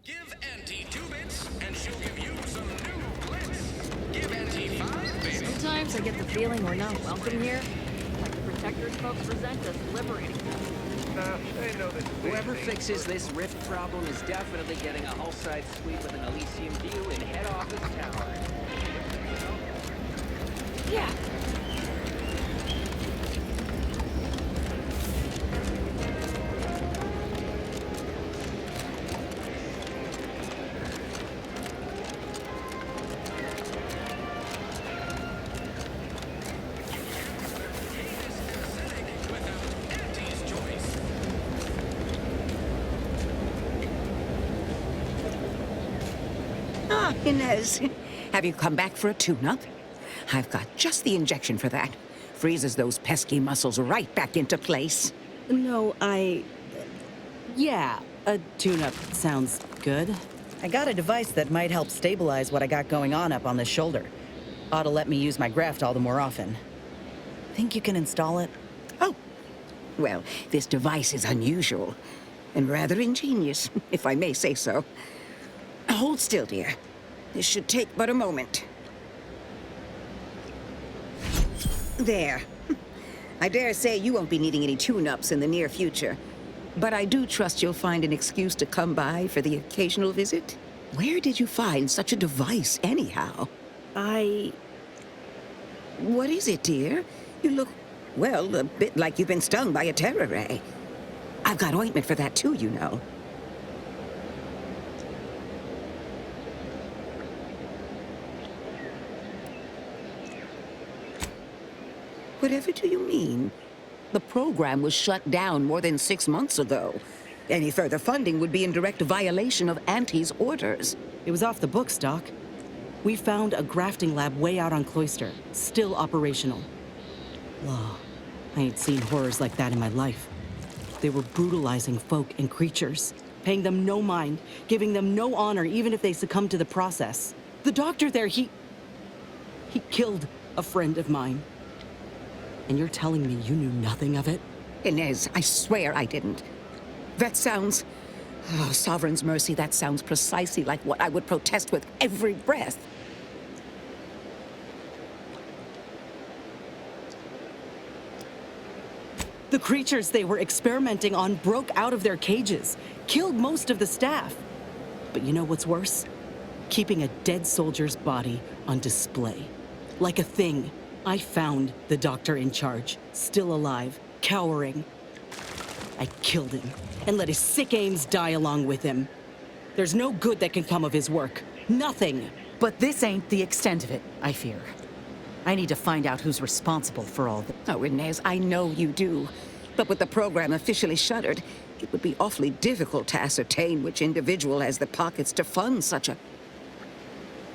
Give Auntie 2 bits, and she'll give you some new glitz. Give Auntie 5 bits. Sometimes I get the feeling we're not welcome here. Like the Protectors folks resent us liberating them. They know that Whoever fixes this rift problem is definitely getting a hull-side suite with an Elysium view in head office tower. Yeah. Ah, Inez. Have you come back for a tune-up? I've got just the injection for that. Freezes those pesky muscles right back into place. No, yeah, a tune-up sounds good. I got a device that might help stabilize what I got going on up on the shoulder. Ought to let me use my graft all the more often. Think you can install it? Oh, well, this device is unusual and rather ingenious, if I may say so. Hold still, dear. This should take but a moment. There. I dare say you won't be needing any tune-ups in the near future. But I do trust you'll find an excuse to come by for the occasional visit. Where did you find such a device, anyhow? What is it, dear? You look, well, a bit like you've been stung by a terror ray. I've got ointment for that too, you know. Whatever do you mean? The program was shut down more than 6 months ago. Any further funding would be in direct violation of Auntie's orders. It was off the books, Doc. We found a grafting lab way out on Cloister, still operational. Wow, I ain't seen horrors like that in my life. They were brutalizing folk and creatures, paying them no mind, giving them no honor even if they succumbed to the process. The doctor there, he killed a friend of mine. And you're telling me you knew nothing of it? Inez, I swear I didn't. That sounds... Oh, Sovereign's mercy, that sounds precisely like what I would protest with every breath. The creatures they were experimenting on broke out of their cages, killed most of the staff. But you know what's worse? Keeping a dead soldier's body on display. Like a thing. I found the doctor in charge, still alive, cowering. I killed him, and let his sick aims die along with him. There's no good that can come of his work. Nothing. But this ain't the extent of it, I fear. I need to find out who's responsible for all this. Oh, Inez, I know you do. But with the program officially shuttered, it would be awfully difficult to ascertain which individual has the pockets to fund such a...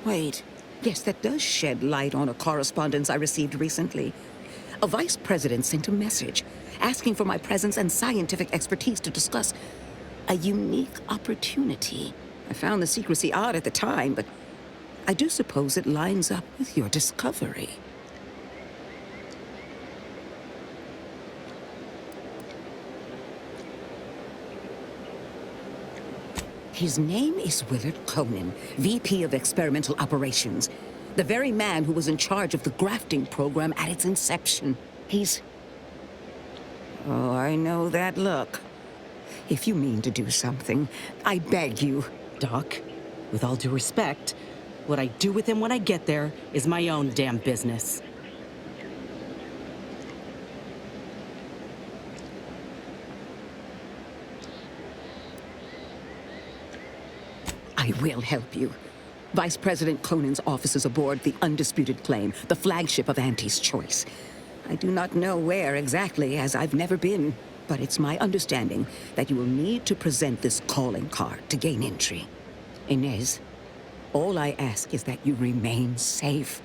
Wait. Yes, that does shed light on a correspondence I received recently. A vice president sent a message asking for my presence and scientific expertise to discuss a unique opportunity. I found the secrecy odd at the time, but I do suppose it lines up with your discovery. His name is Willard Conan, VP of Experimental Operations. The very man who was in charge of the grafting program at its inception. He's... Oh, I know that look. If you mean to do something, I beg you. Doc, with all due respect, what I do with him when I get there is my own damn business. I will help you. Vice President Conan's office is aboard the Undisputed Claim, the flagship of Auntie's Choice. I do not know where exactly, as I've never been, but it's my understanding that you will need to present this calling card to gain entry. Inez, all I ask is that you remain safe.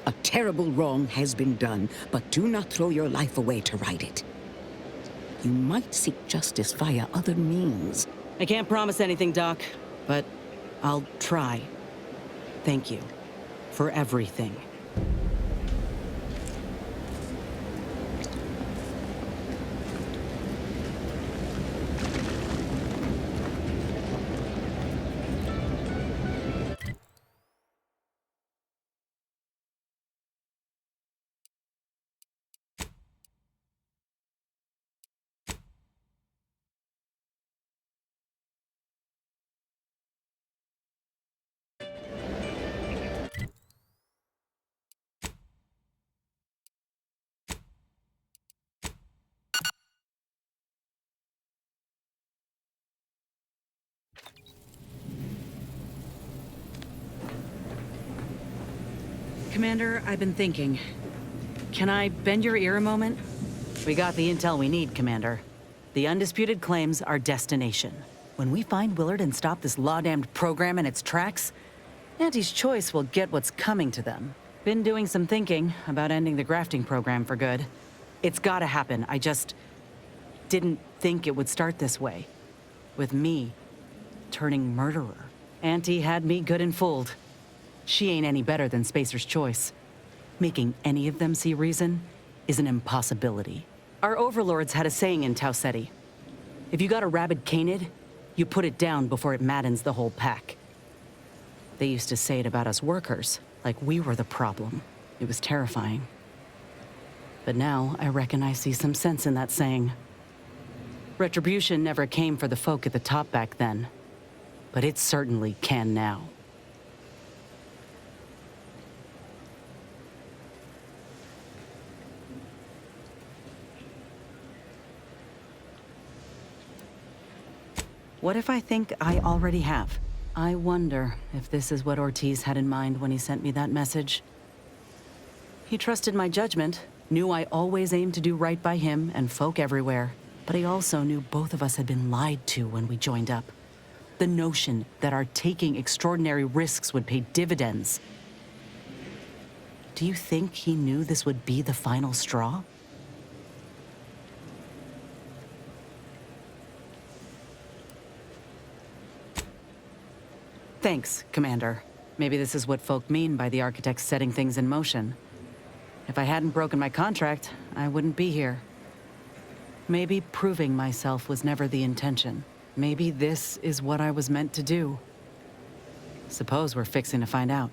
A terrible wrong has been done, but do not throw your life away to right it. You might seek justice via other means. I can't promise anything, Doc, but I'll try. Thank you for everything. Commander, I've been thinking. Can I bend your ear a moment? We got the intel we need, Commander. The undisputed claims our destination. When we find Willard and stop this law-damned program in its tracks, Auntie's Choice will get what's coming to them. Been doing some thinking about ending the grafting program for good. It's gotta happen. I just didn't think it would start this way. With me turning murderer. Auntie had me good and fooled. She ain't any better than Spacer's Choice. Making any of them see reason is an impossibility. Our overlords had a saying in Tau Ceti. If you got a rabid canid, you put it down before it maddens the whole pack. They used to say it about us workers, like we were the problem. It was terrifying. But now I reckon I see some sense in that saying. Retribution never came for the folk at the top back then, but it certainly can now. What if I think I already have? I wonder if this is what Ortiz had in mind when he sent me that message. He trusted my judgment, knew I always aimed to do right by him and folk everywhere, but he also knew both of us had been lied to when we joined up. The notion that our taking extraordinary risks would pay dividends. Do you think he knew this would be the final straw? Thanks, Commander. Maybe this is what folk mean by the architects setting things in motion. If I hadn't broken my contract, I wouldn't be here. Maybe proving myself was never the intention. Maybe this is what I was meant to do. Suppose we're fixing to find out.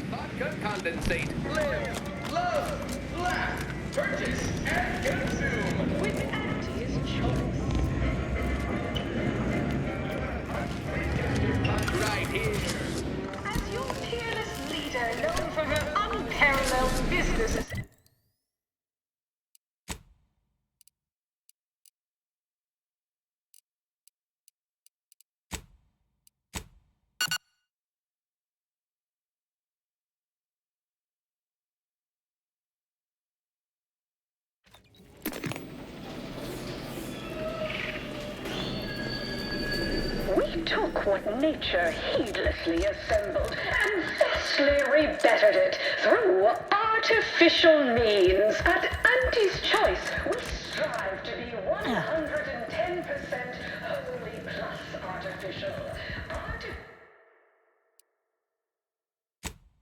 Vodka condensate. Live, love, laugh, purchase, and consume. With Auntie's Choice. Right here. As your fearless leader, known for her unparalleled business. We took what nature heedlessly assembled and vastly rebettered it through artificial means. At Auntie's Choice, we strive to be 110% wholly plus artificial.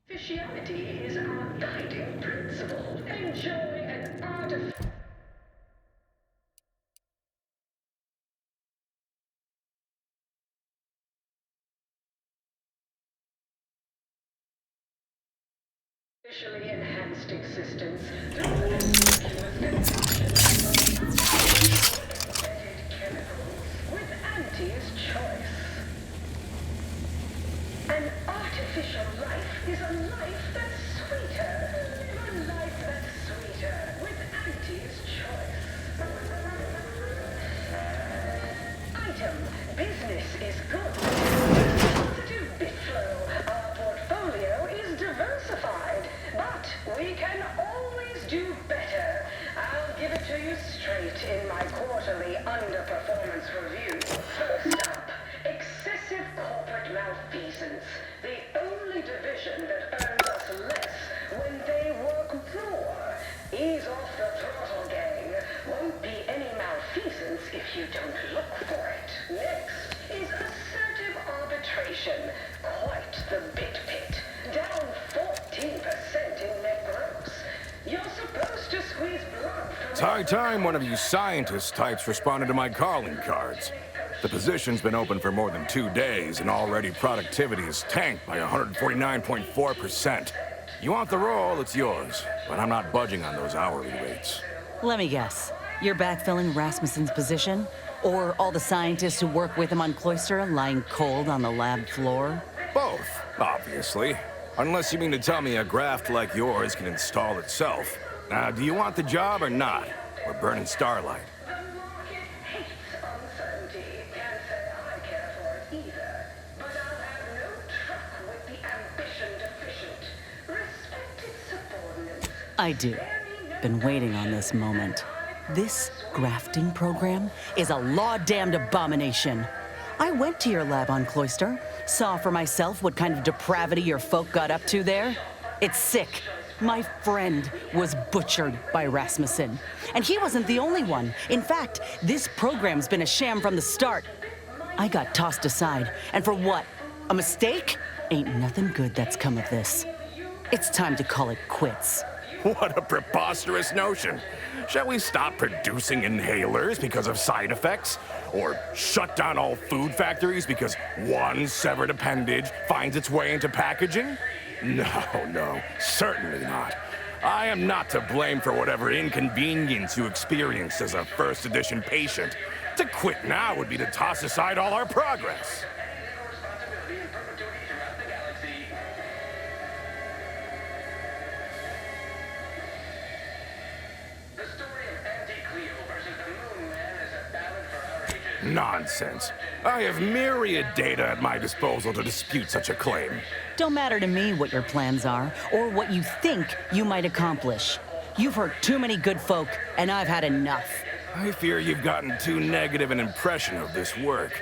Artificiality is our guiding principle. Enjoy an artificial... Artificially enhanced existence with Auntie's Choice. An artificial life is a life that's sweeter, life that's sweeter with Auntie's choice. Item, business is good. Positive bit flow. Our portfolio is diversified, but we can always do better. I'll give it to you straight in my quarterly underperformance review. First up, excessive corporate malfeasance. The only division that earns us less when they work more. Ease off the throttle, gang. Won't be any malfeasance if you don't look for it. Next is assertive arbitration. Quite the bit pit. Down 14% in net gross. You're supposed to squeeze blood from... It's high time one of you scientist types responded to my calling cards. The position's been open for more than 2 days, and already productivity is tanked by 149.4%. You want the role, it's yours, but I'm not budging on those hourly rates. Let me guess. You're backfilling Rasmussen's position? Or all the scientists who work with him on Cloister lying cold on the lab floor? Both, obviously. Unless you mean to tell me a graft like yours can install itself. Now, do you want the job or not? We're burning starlight. The market hates uncertainty. Can't say I care for it either. But I'll have no truck with the ambition deficient. Respect its subordinates. I do. Been waiting on this moment. This grafting program is a law-damned abomination. I went to your lab on Cloister, saw for myself what kind of depravity your folk got up to there. It's sick. My friend was butchered by Rasmussen. And he wasn't the only one. In fact, this program's been a sham from the start. I got tossed aside. And for what? A mistake? Ain't nothing good that's come of this. It's time to call it quits. What a preposterous notion. Shall we stop producing inhalers because of side effects? Or shut down all food factories because one severed appendage finds its way into packaging? No, certainly not. I am not to blame for whatever inconvenience you experienced as a first edition patient. To quit now would be to toss aside all our progress. Responsibility in perpetuity throughout the galaxy. The story of Anti-Cleo versus the Moon Man is a ballad for our ages. Nonsense. I have myriad data at my disposal to dispute such a claim. Don't matter to me what your plans are, or what you think you might accomplish. You've hurt too many good folk, and I've had enough. I fear you've gotten too negative an impression of this work.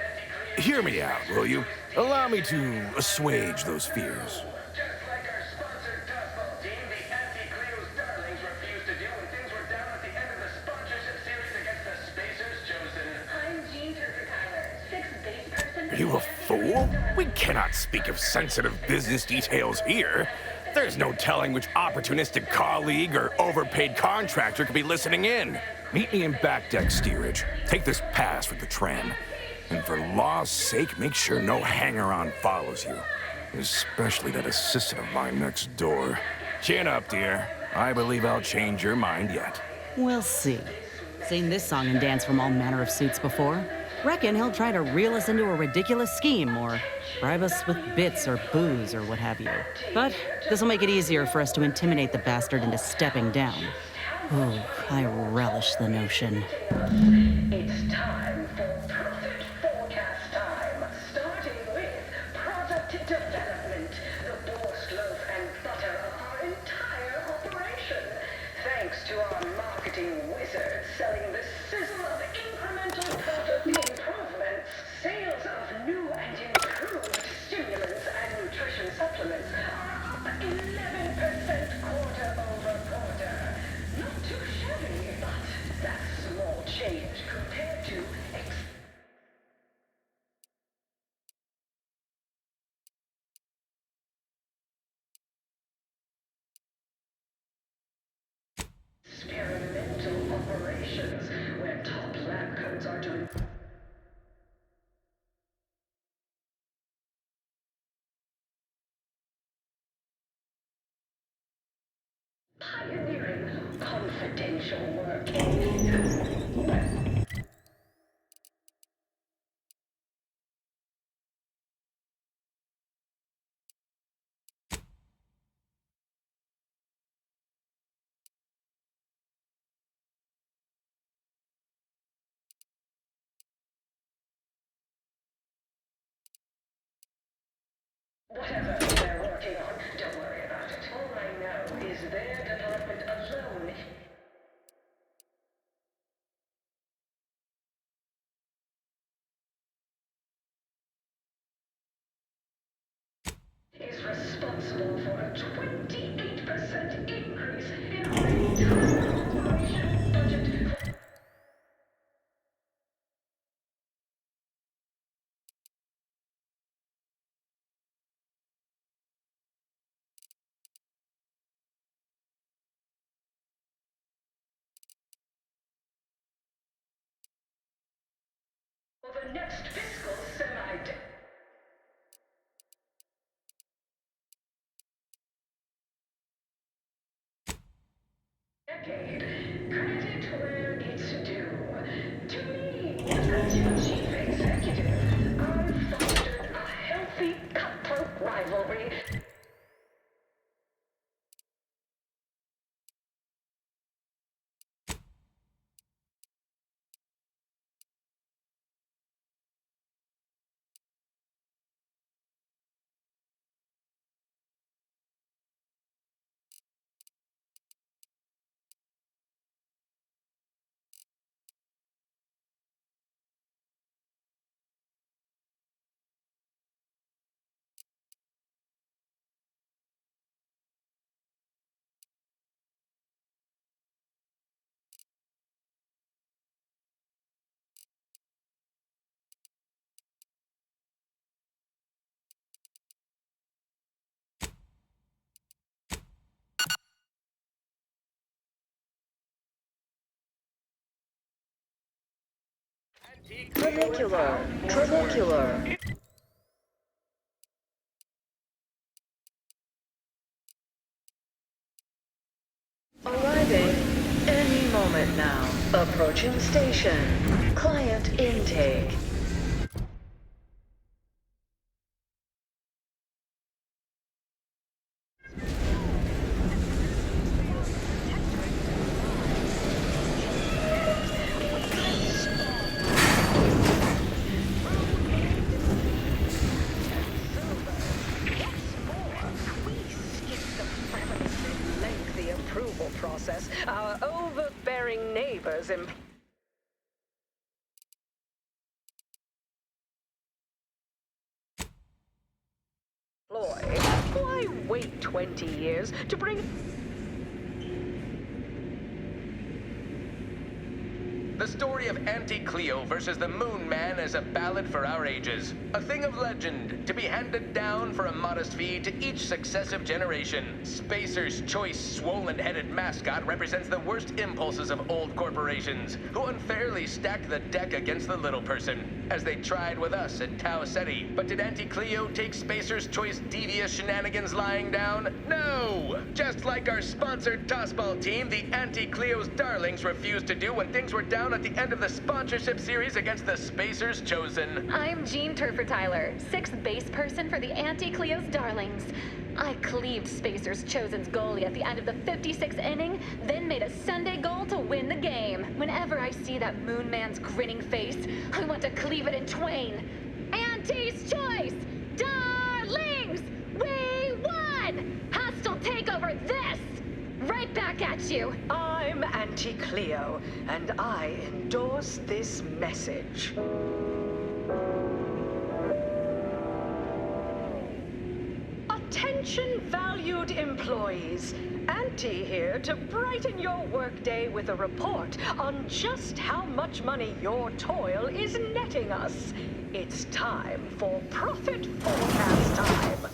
Hear me out, will you? Allow me to assuage those fears. Just like our sponsored dodgeball team, the Anti-Cleo's darlings refused to do when things were down at the end of the sponsorship series against the Spacers Chosen. I'm Jean Turner-Tyler, sixth base person. Are you a fool? We cannot speak of sensitive business details here. There's no telling which opportunistic colleague or overpaid contractor could be listening in. Meet me in back deck steerage. Take this pass with the Tren. And for law's sake, make sure no hanger-on follows you. Especially that assistant of mine next door. Chin up, dear. I believe I'll change your mind yet. We'll see. Seen this song and dance from all manner of suits before. Reckon he'll try to reel us into a ridiculous scheme or bribe us with bits or booze or what have you. But this'll make it easier for us to intimidate the bastard into stepping down. Oh, I relish the notion. It's time for profit forecast time, starting with product development, the borscht loaf and butter of our entire operation. Thanks to our marketing wizard selling the sizzle of incremental product improvements, sales of new and improved stimulants and nutrition supplements are up 11% quarter over quarter. Not too shabby, but that's small change compared to experimental operations where top lab coats are doing pioneering confidential work. Whatever they're working on, don't worry about it. All I know is their department alone is responsible for a 28% increase in the entire corporation budget. For the next fiscal semi-decade. Credit where it's due. To me, as your chief executive, I've fostered a healthy cutthroat rivalry. Trinicular. Arriving any moment now. Approaching station. Client intake. Lengthy approval process. Our overbearing neighbors employ. Why wait 20 years to bring. The story of Auntie Cleo versus the Moon Man is a ballad for our ages. A thing of legend, to be handed down for a modest fee to each successive generation. Spacer's Choice swollen-headed mascot represents the worst impulses of old corporations, who unfairly stacked the deck against the little person, as they tried with us at Tau Ceti. But did Auntie Cleo take Spacer's Choice devious shenanigans lying down? No! Just like our sponsored tossball team, the Auntie Cleo's Darlings refused to do when things were down at the end of the sponsorship series against the Spacers Chosen. I'm Jean Turfer Tyler, 6th base person for the Auntie Cleo's Darlings. I cleaved Spacers Chosen's goalie at the end of the 56th inning, then made a Sunday goal to win the game. Whenever I see that Moon Man's grinning face, I want to cleave it in twain. Auntie's Choice! Darlings! We won! Hostile takeover this! Right back at you! I'm Auntie Cleo, and I endorse this message. Attention valued employees. Auntie here to brighten your workday with a report on just how much money your toil is netting us. It's time for profit forecast time.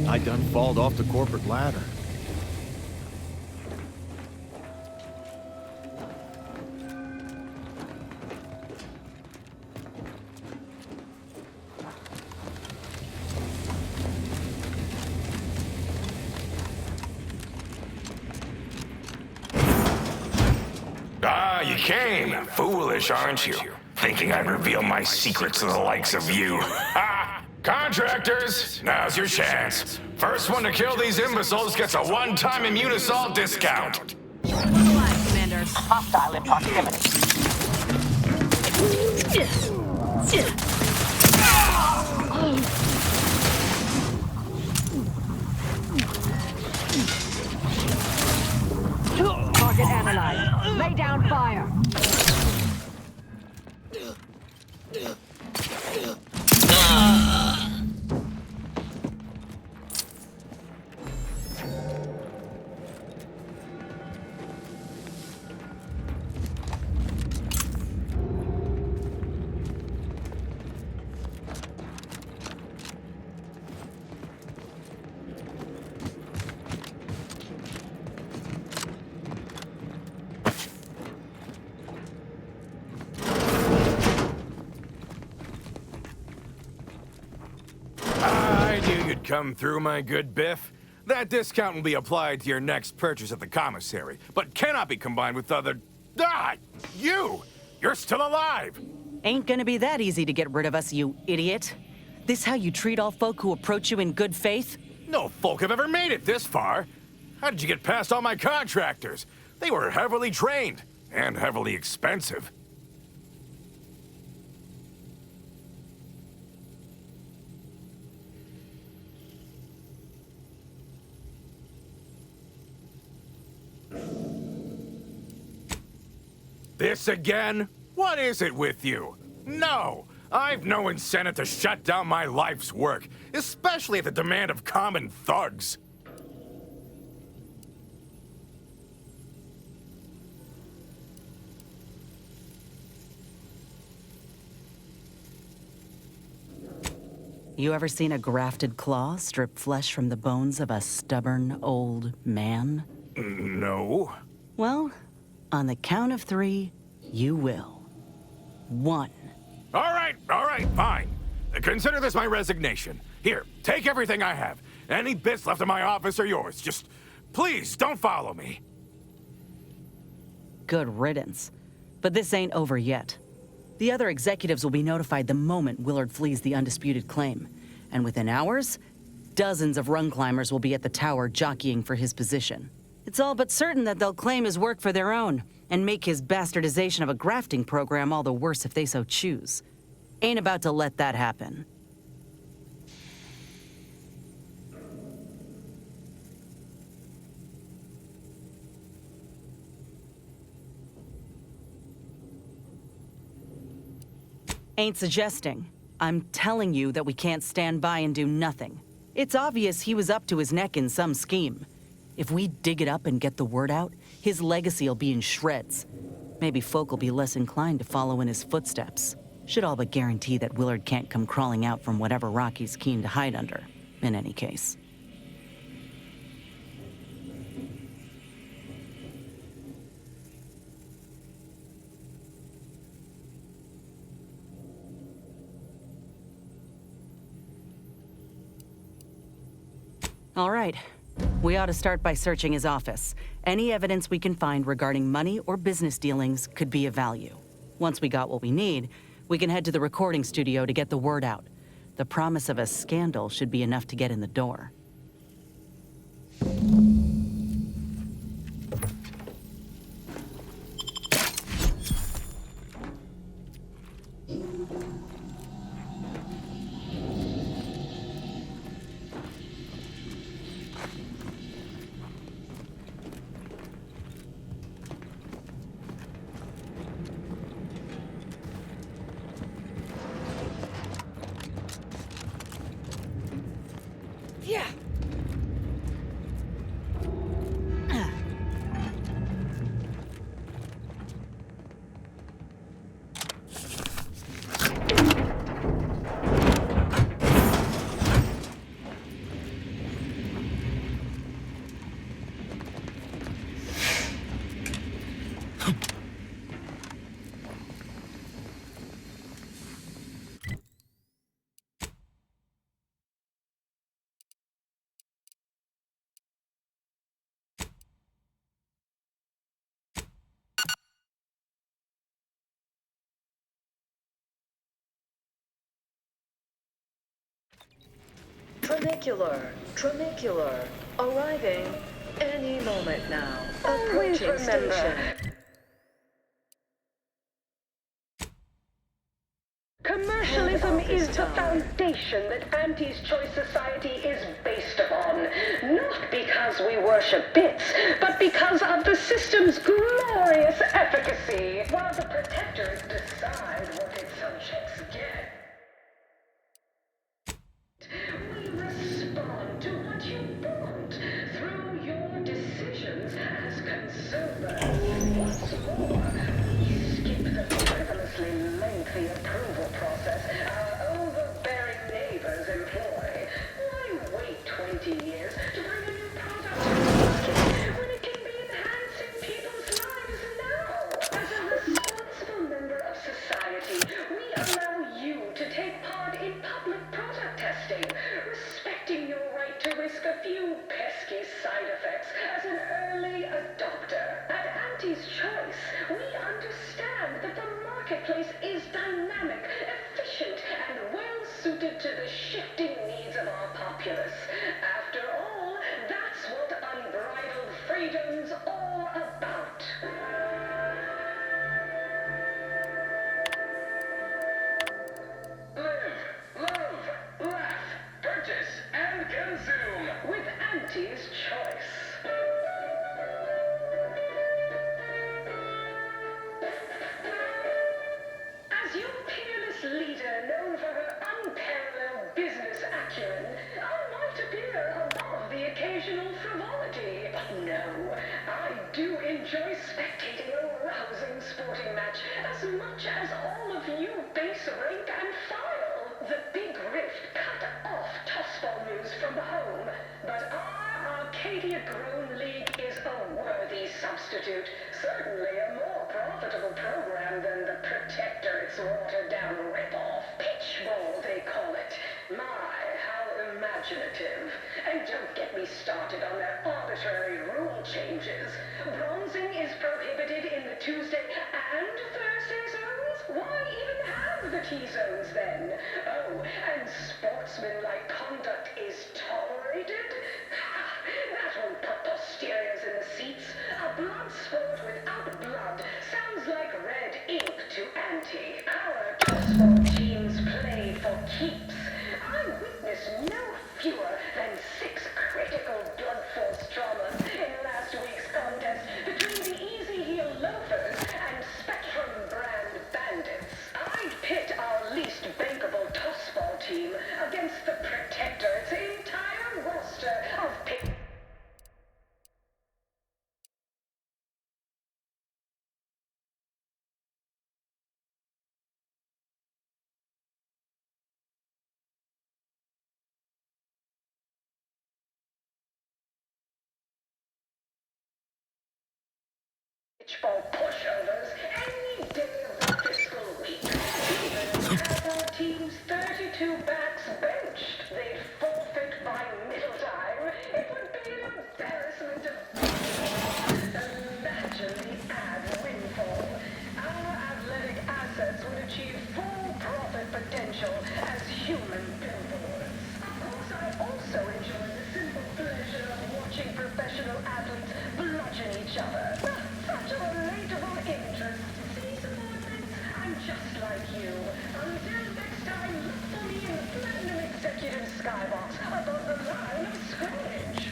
I done falled off the corporate ladder. came. Foolish, aren't you? Thinking I'd reveal my secrets to the likes of you. Ha! Contractors, now's your chance. First one to kill these imbeciles gets a one-time immune assault discount. Alive, Commander. Hostile in proximity. Target analyzed. Lay down fire. Come through, my good Biff. That discount will be applied to your next purchase at the commissary, but cannot be combined with other... Ah! You're still alive! Ain't gonna be that easy to get rid of us, you idiot. This how you treat all folk who approach you in good faith? No folk have ever made it this far. How did you get past all my contractors? They were heavily trained and heavily expensive. This again? What is it with you? No! I've no incentive to shut down my life's work, especially at the demand of common thugs. You ever seen a grafted claw strip flesh from the bones of a stubborn old man? No. Well, on the count of 3, you will. 1. All right, fine. Consider this my resignation. Here, take everything I have. Any bits left in my office are yours. Just, please, don't follow me. Good riddance. But this ain't over yet. The other executives will be notified the moment Willard flees the undisputed claim. And within hours, dozens of rung climbers will be at the tower jockeying for his position. It's all but certain that they'll claim his work for their own, and make his bastardization of a grafting program all the worse if they so choose. Ain't about to let that happen. Ain't suggesting. I'm telling you that we can't stand by and do nothing. It's obvious he was up to his neck in some scheme. If we dig it up and get the word out, his legacy'll be in shreds. Maybe folk will be less inclined to follow in his footsteps. Should all but guarantee that Willard can't come crawling out from whatever rock he's keen to hide under, in any case. All right. We ought to start by searching his office. Any evidence we can find regarding money or business dealings could be of value. Once we got what we need, we can head to the recording studio to get the word out. The promise of a scandal should be enough to get in the door. Tramicular. Arriving any moment now. Always Approaching remember. station. Commercialism Head is office the tower. foundation that Auntie's Choice Society is based upon. Not because we worship bits, but because of the system's glorious efficacy. While the protectors decide what its subjects get, we respond to what you want through your decisions as consumers. What's more, we skip the frivolously lengthy approval process our overbearing neighbors employ. Why wait 20 years to bring a new product to market when it can be enhancing people's lives now? As a responsible member of society, we allow you to take part in public product testing, respecting your right to risk a few pesky side effects as an early adopter. At Auntie's Choice, we understand that the marketplace is dynamic, efficient, and well-suited to the shifting needs of our populace. After all, that's what unbridled freedom's all about. Live, love, laugh, purchase, and consume. With Auntie's Choice. As your peerless leader, known for her unparalleled business acumen, I might appear above the occasional frivolity. But no, I do enjoy spectating a rousing sporting match as much as all of you base rank and file. The Big Rift cut off tossball news from home, but our Arcadia-grown league is a worthy substitute. Certainly a more profitable program than the Protector, its watered-down rip-off. Pitchball, they call it. My, how imaginative. And don't get me started on their arbitrary rule changes. Bronzing is prohibited in the Tuesday and Thursday zones? Why even have the T-zones then? Oh, and sportsmanlike conduct is tolerated? That won't put posteriors in the seats. A blood sport without blood sounds like red ink to Auntie. Our tossball teams play for keeps. I witnessed no fewer than 6 critical blood force traumas in last week's contest between the Easy Heel Loafers and Spectrum brand bandits. I'd pit our least bankable tossball team against the Protector, its entire roster of pitchball pushovers any day of the fiscal week. Even if our team's 32 backs benched, they'd forfeit by middle time. It would be an embarrassment of imagine the ad windfall. Our athletic assets would achieve full profit potential as human billboards. Of course, I also enjoy the simple pleasure of watching professional athletes bludgeon each other. Such a relatable interest. See, subordinates, I'm just like you. Until next time, look for me in the Platinum Executive Skybox above the line of scrimmage.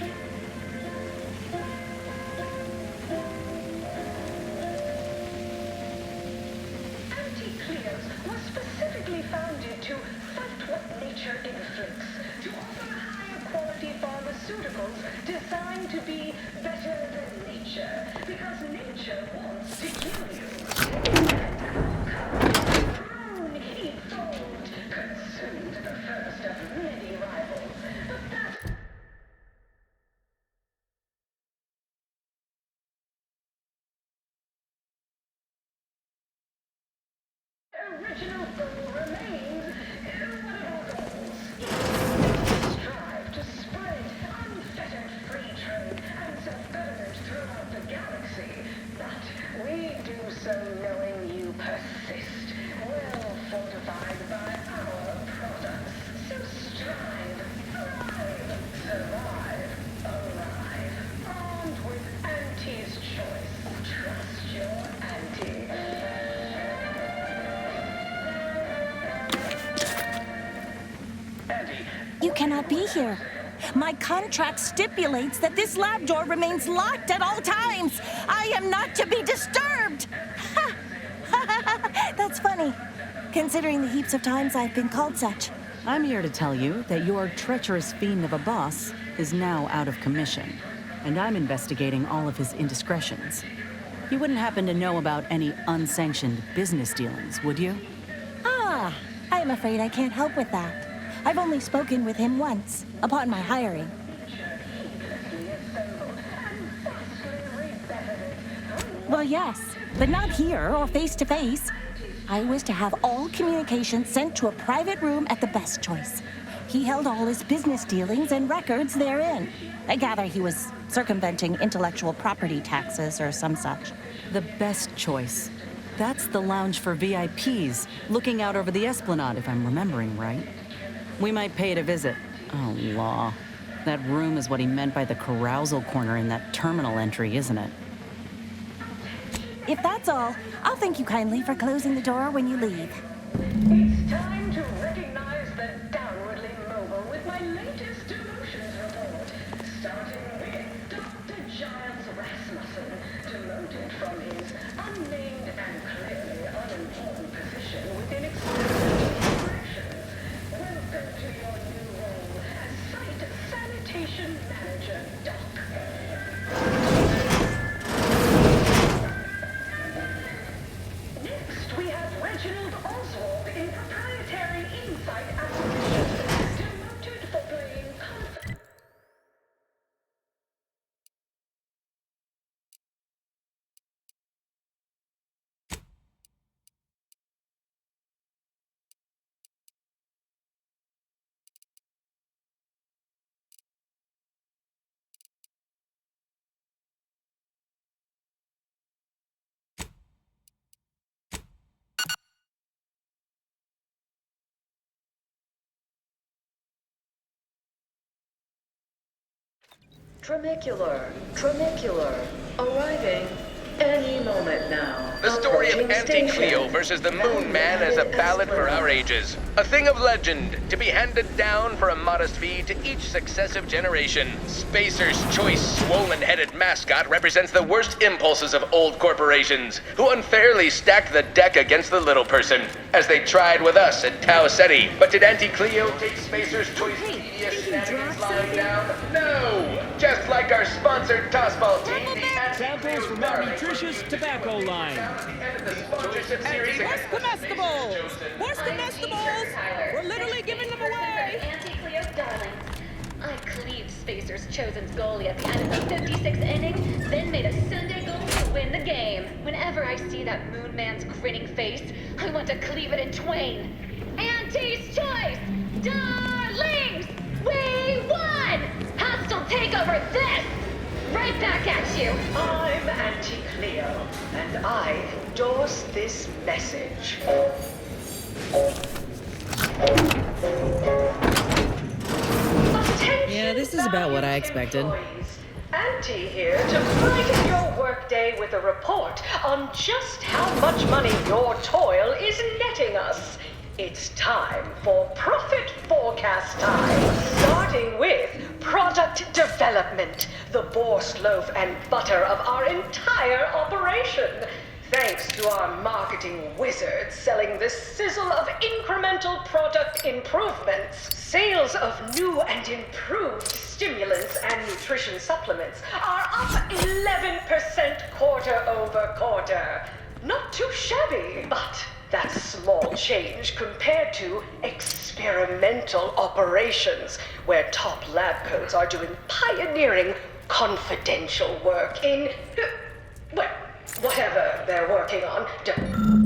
Anti-Cleos was specifically founded to fight what nature inflicts, to offer higher quality pharmaceuticals designed to be better than nature, because nature wants to kill you. Grown, evolved, consumed the first of many rivals, but that original goal remains whatever goals. Strive to spread unfettered free trade and self-government throughout the galaxy, but we do so knowing you persist, well fortified by our products. So strive, thrive. You cannot be here. My contract stipulates that this lab door remains locked at all times. I am not to be disturbed. That's funny, considering the heaps of times I've been called such. I'm here to tell you that your treacherous fiend of a boss is now out of commission, and I'm investigating all of his indiscretions. You wouldn't happen to know about any unsanctioned business dealings, would you? Ah, I'm afraid I can't help with that. I've only spoken with him once, upon my hiring. Well, yes, but not here or face to face. I was to have all communications sent to a private room at the Best Choice. He held all his business dealings and records therein. I gather he was circumventing intellectual property taxes or some such. The Best Choice. That's the lounge for VIPs, looking out over the Esplanade, if I'm remembering right. We might pay it a visit. Oh, law. That room is what he meant by the carousal corner in that terminal entry, isn't it? If that's all, I'll thank you kindly for closing the door when you leave. It's time to recognize the downwardly mobile with my latest demotions report. Starting with Dr. Giles Rasmussen, demoted from his unnamed and clearly unimportant position within experimental operations. Welcome to your new role as Site Sanitation Manager, Doc. Next, we have Reginald Oswald in proprietary insight acquisition, demoted for playing confident. Tramicular, arriving any moment now. The story of Approaching Anti-Cleo station. versus the Moon Man is a ballad for our ages. A thing of legend, to be handed down for a modest fee to each successive generation. Spacer's Choice swollen-headed mascot represents the worst impulses of old corporations, who unfairly stacked the deck against the little person, as they tried with us at Tau Ceti. But did Anti-Cleo take Spacer's Choice tedious shenanigans lying down? No! Just like our sponsored tossball team, the Samples from our nutritious tobacco line. Where's comestibles? Where's comestibles? We're literally giving them away. Anti-Cleo's darlings. I cleaved Spacer's Chosen's goalie at the end of the 56th inning, then made a Sunday goal to win the game. Whenever I see that Moon Man's grinning face, I want to cleave it in twain. Auntie's Choice! Darlings! We won! Hostile takeover this! Right back at you! I'm Anti-Cleo, and I endorse this message. Yeah, this is about what I expected. Anti here to brighten your workday with a report on just how much money your toil is netting us. It's time for profit forecast time, starting with product development, the borscht loaf and butter of our entire operation. Thanks to our marketing wizards selling the sizzle of incremental product improvements, sales of new and improved stimulants and nutrition supplements are up 11% quarter over quarter. Not too shabby, but that's small change compared to experimental operations, where top lab coats are doing pioneering confidential work in, well, whatever they're working on. Don't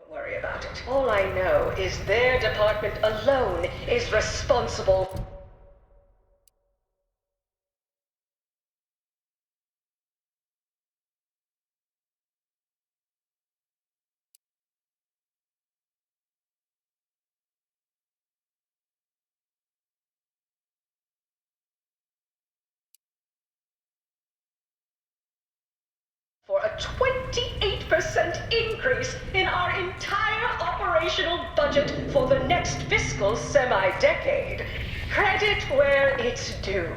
worry about it. All I know is their department alone is responsible 28% increase in our entire operational budget for the next fiscal semi-decade. Credit where it's due.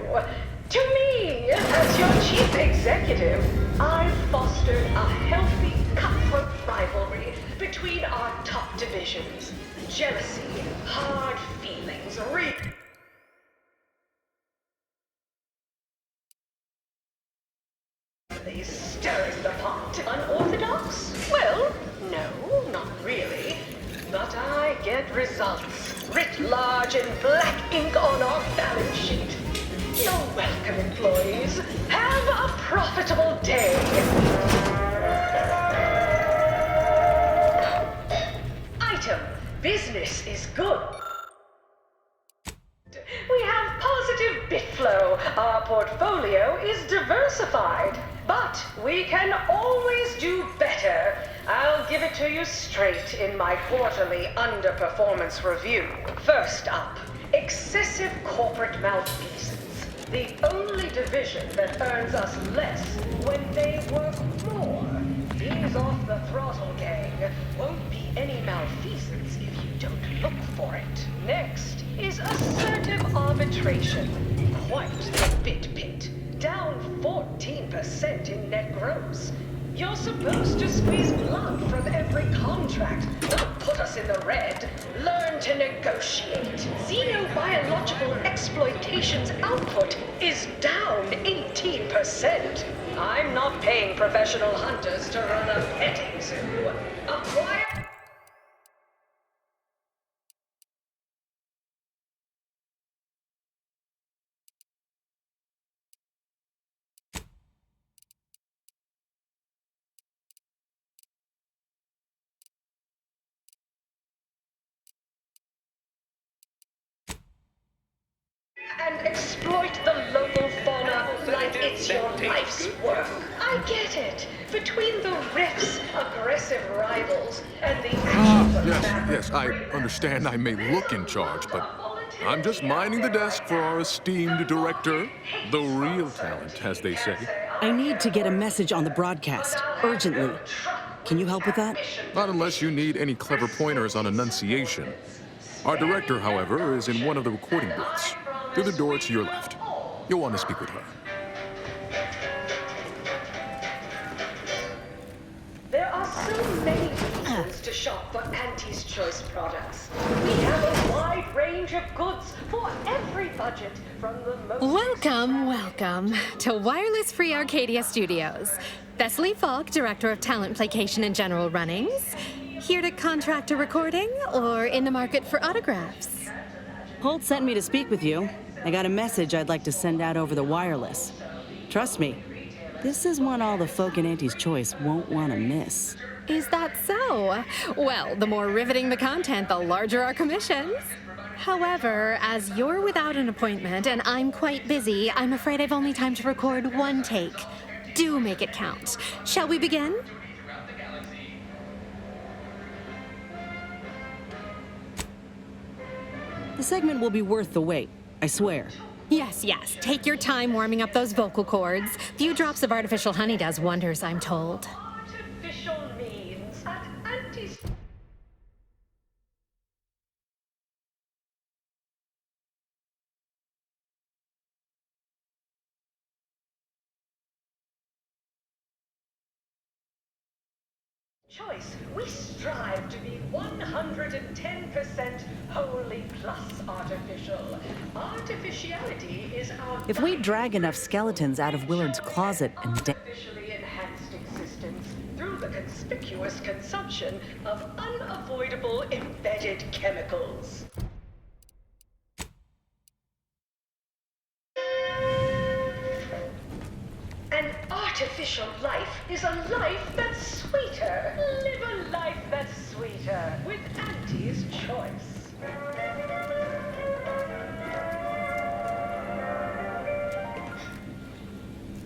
To me, as your chief executive, I've fostered a healthy, cutthroat rivalry between our top divisions. Jealousy, hard feelings, stirring the pot. Unorthodox? Well, no, not really. But I get results, writ large in black ink on our balance sheet. You're welcome, employees. Have a profitable day. Item, business is good. We have positive bit flow. Our portfolio is diversified. But we can always do better. I'll give it to you straight in my quarterly underperformance review. First up, excessive corporate malfeasance. The only division that earns us less when they work more. Ease off the throttle, gang. Won't be any malfeasance if you don't look for it. Next is assertive arbitration. Quite the bit pit. Down 14% in net gross. You're supposed to squeeze blood from every contract, not put us in the red. Learn to negotiate. Xenobiological exploitation's output is down 18%. I'm not paying professional hunters to run a petting zoo. Acquire... and exploit the local fauna like it's your life's work. I get it. Between the rifts, aggressive rivals, and the action Yes, I understand I may look in charge, but I'm just minding the desk for our esteemed director, the real talent, as they say. I need to get a message on the broadcast, urgently. Can you help with that? Not unless you need any clever pointers on enunciation. Our director, however, is in one of the recording booths. Through the door to your left. You'll want to speak with her. There are so many reasons to shop for Auntie's Choice products. We have a wide range of goods for every budget, from the most... Welcome to Wireless Free Arcadia Studios. Thessaly Falk, Director of Talent Placation and General Runnings. Here to contract a recording or in the market for autographs? Holt sent me to speak with you. I got a message I'd like to send out over the wireless. Trust me, this is one all the folk in Auntie's Choice won't want to miss. Is that so? Well, the more riveting the content, the larger our commissions. However, as you're without an appointment and I'm quite busy, I'm afraid I've only time to record one take. Do make it count. Shall we begin? The segment will be worth the wait, I swear. Yes. Take your time warming up those vocal cords. Few drops of artificial honey does wonders, I'm told. Artificial means at Auntie's... Choice, we strive to be 110% wholly plus artificial. Artificiality is our... If we drag enough skeletons out of Willard's closet and... artificially enhanced existence through the conspicuous consumption of unavoidable embedded chemicals. An artificial life is a life that's sweeter. Live a life that's sweeter with Auntie's Choice.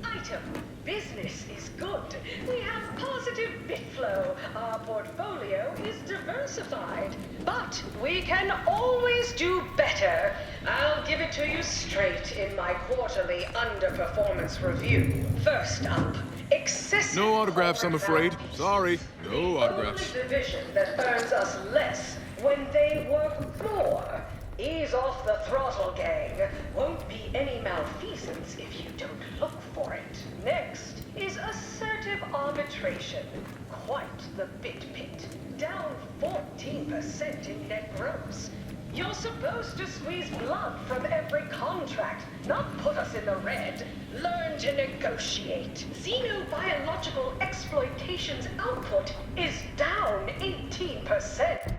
Item, business is good. We have positive bit flow. Our portfolio is diversified. But we can always do better. I'll give it to you straight in my quarterly underperformance review. First up, excessive... No autographs, I'm afraid. Sorry, no autographs. Only division that earns us less when they work more. Ease off the throttle, gang. Won't be any malfeasance if you don't look for it. Next is assertive arbitration. Quite the bit pit. Down 14% in net gross. You're supposed to squeeze blood from every contract, not put us in the red. Learn to negotiate. Xenobiological exploitation's output is down 18%.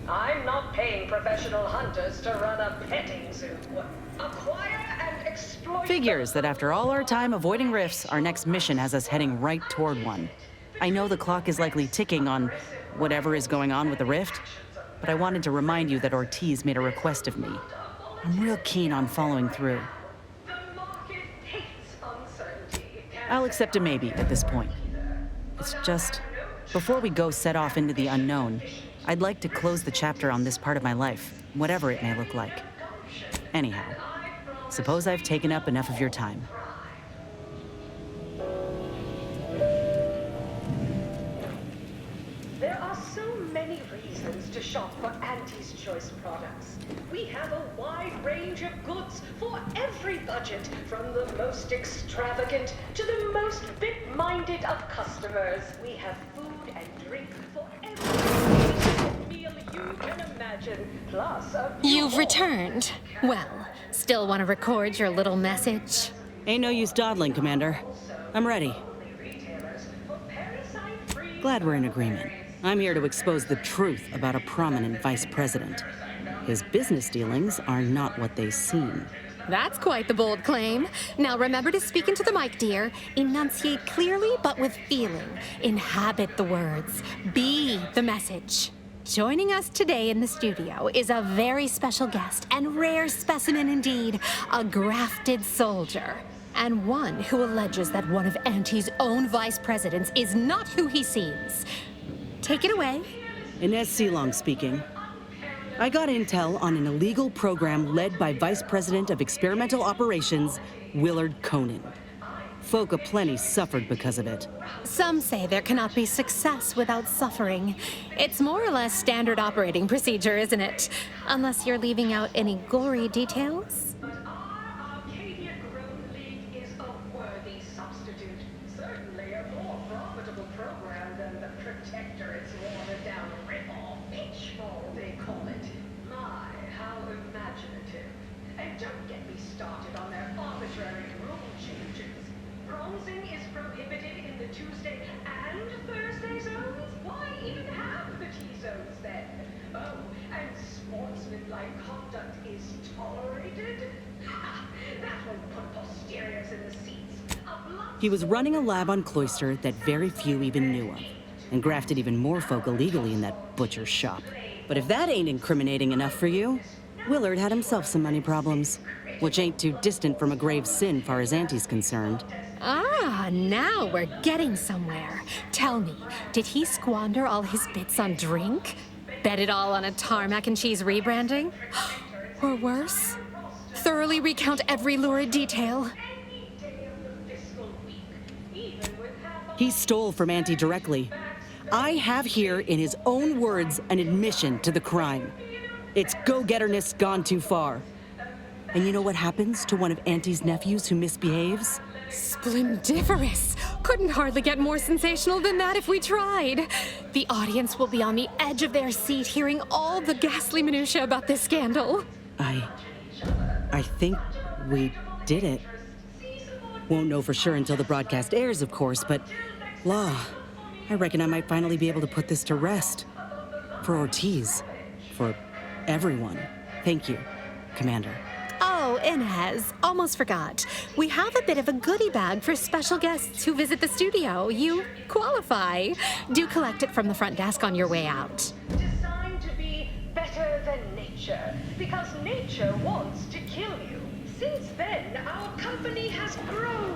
I'm not paying professional hunters to run a petting zoo. Acquire and exploit... Figures that after all our time avoiding rifts, our next mission has us heading right toward one. I know the clock is likely ticking on whatever is going on with the rift, but I wanted to remind you that Ortiz made a request of me. I'm real keen on following through. I'll accept a maybe at this point. It's just, before we go set off into the unknown, I'd like to close the chapter on this part of my life, whatever it may look like. Anyhow, suppose I've taken up enough of your time. There are so many reasons to shop for Auntie's Choice products. We have a wide range of goods for every budget, from the most extravagant to the most bit-minded of customers. We have food and drink for every meal you can imagine, plus a... You've returned. Well, still want to record your little message? Ain't no use dawdling, Commander. I'm ready. Glad we're in agreement. I'm here to expose the truth about a prominent vice president. His business dealings are not what they seem. That's quite the bold claim. Now remember to speak into the mic, dear. Enunciate clearly, but with feeling. Inhabit the words. Be the message. Joining us today in the studio is a very special guest and rare specimen indeed, a grafted soldier. And one who alleges that one of Auntie's own vice presidents is not who he seems. Take it away. Inez Silong speaking. I got intel on an illegal program led by Vice President of Experimental Operations, Willard Conan. Folk aplenty suffered because of it. Some say there cannot be success without suffering. It's more or less standard operating procedure, isn't it? Unless you're leaving out any gory details. He was running a lab on Cloister that very few even knew of, and grafted even more folk illegally in that butcher's shop. But if that ain't incriminating enough for you, Willard had himself some money problems, which ain't too distant from a grave sin far as Auntie's concerned. Ah, now we're getting somewhere. Tell me, did he squander all his bits on drink? Bet it all on a tarmac and cheese rebranding? Or worse? Thoroughly recount every lurid detail? He stole from Auntie directly. I have here, in his own words, an admission to the crime. It's go-getterness gone too far. And you know what happens to one of Auntie's nephews who misbehaves? Splendiferous! Couldn't hardly get more sensational than that if we tried. The audience will be on the edge of their seat hearing all the ghastly minutiae about this scandal. I think we did it. Won't know for sure until the broadcast airs, of course, but I reckon I might finally be able to put this to rest. For Ortiz. For everyone. Thank you, Commander. Oh, Inez, almost forgot. We have a bit of a goodie bag for special guests who visit the studio. You qualify. Do collect it from the front desk on your way out. Designed to be better than nature, because nature wants to kill you. Since then, our company has grown.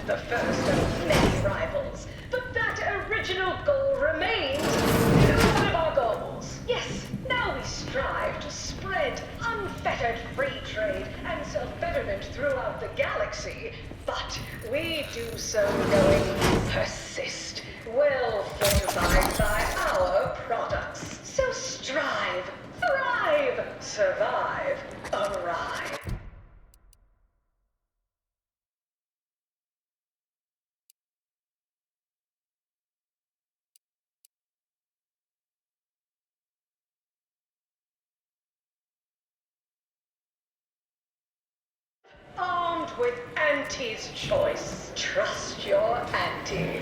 the first of many rivals. But that original goal remains one of our goals. Yes, now we strive to spread unfettered free trade and self-betterment throughout the galaxy. But we do so knowing we persist, well fortified by our products. So strive, thrive, survive, arrive. Armed with Auntie's choice. Trust your Auntie.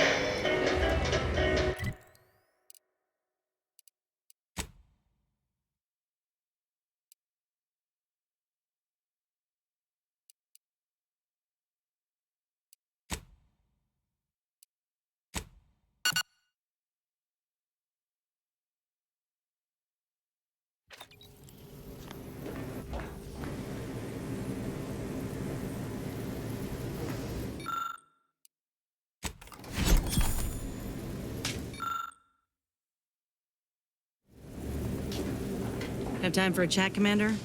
Have time for a chat, Commander?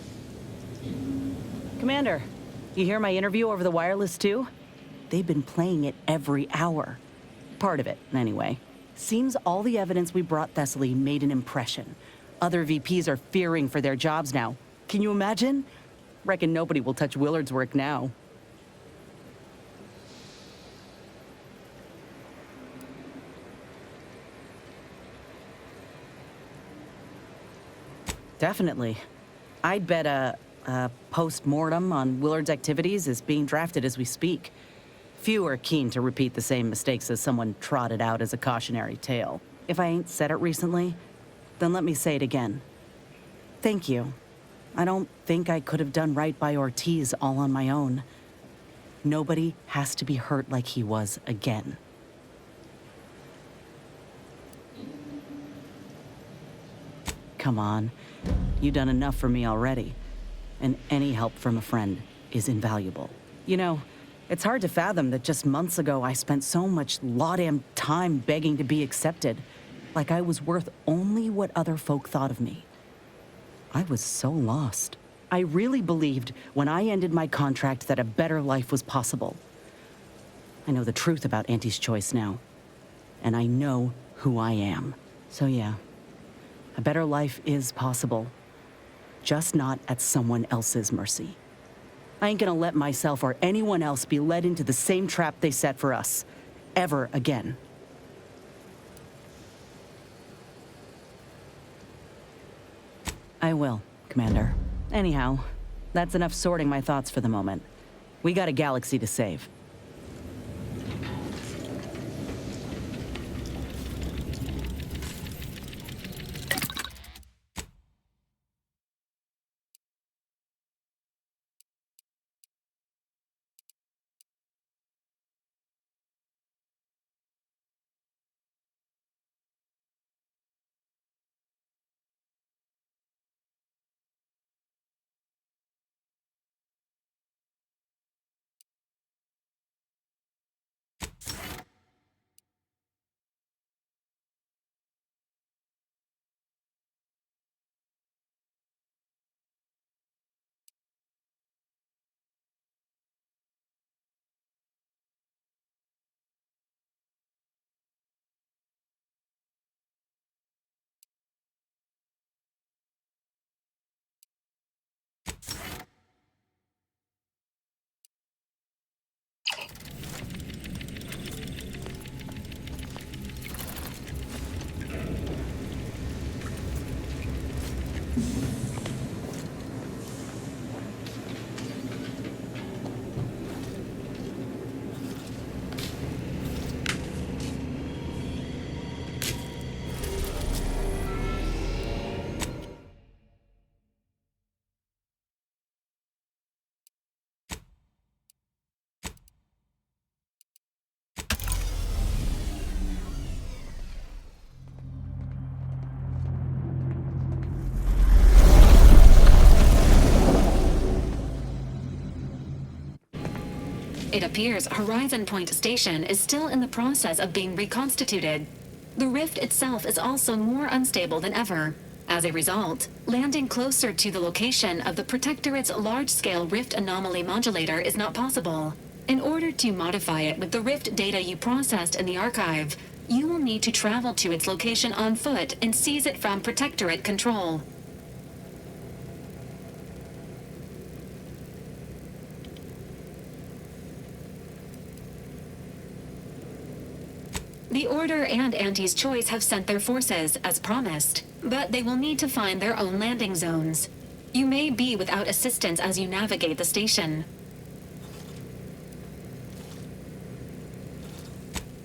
Commander, you hear my interview over the wireless too? They've been playing it every hour. Part of it, anyway. Seems all the evidence we brought Thessaly made an impression. Other VPs are fearing for their jobs now. Can you imagine? Reckon nobody will touch Willard's work now. Definitely. I'd bet a post-mortem on Willard's activities is being drafted as we speak. Few are keen to repeat the same mistakes as someone trotted out as a cautionary tale. If I ain't said it recently, then let me say it again. Thank you. I don't think I could have done right by Ortiz all on my own. Nobody has to be hurt like he was again. Come on. You've done enough for me already. And any help from a friend is invaluable. You know, it's hard to fathom that just months ago I spent so much law-damn time begging to be accepted. Like I was worth only what other folk thought of me. I was so lost. I really believed when I ended my contract that a better life was possible. I know the truth about Auntie's choice now. And I know who I am. So yeah. A better life is possible, just not at someone else's mercy. I ain't gonna let myself or anyone else be led into the same trap they set for us, ever again. I will, Commander. Anyhow, that's enough sorting my thoughts for the moment. We got a galaxy to save. It appears Horizon Point Station is still in the process of being reconstituted. The rift itself is also more unstable than ever. As a result, landing closer to the location of the Protectorate's large-scale rift anomaly modulator is not possible. In order to modify it with the rift data you processed in the archive, you will need to travel to its location on foot and seize it from Protectorate control. The Order and Auntie's Choice have sent their forces, as promised, but they will need to find their own landing zones. You may be without assistance as you navigate the station.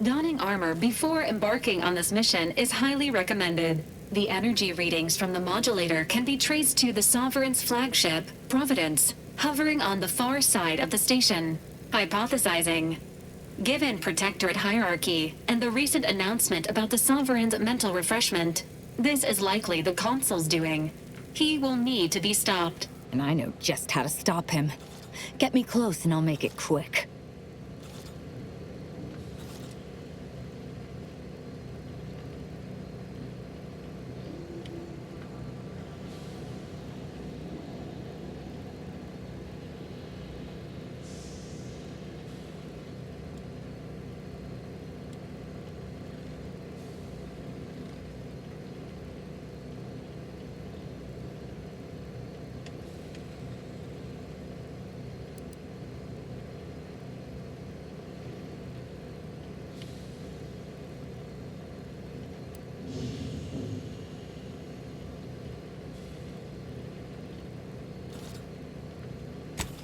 Donning armor before embarking on this mission is highly recommended. The energy readings from the modulator can be traced to the Sovereign's flagship, Providence, hovering on the far side of the station. Hypothesizing. Given Protectorate hierarchy and the recent announcement about the Sovereign's mental refreshment, this is likely the Consul's doing. He will need to be stopped. And I know just how to stop him. Get me close and I'll make it quick.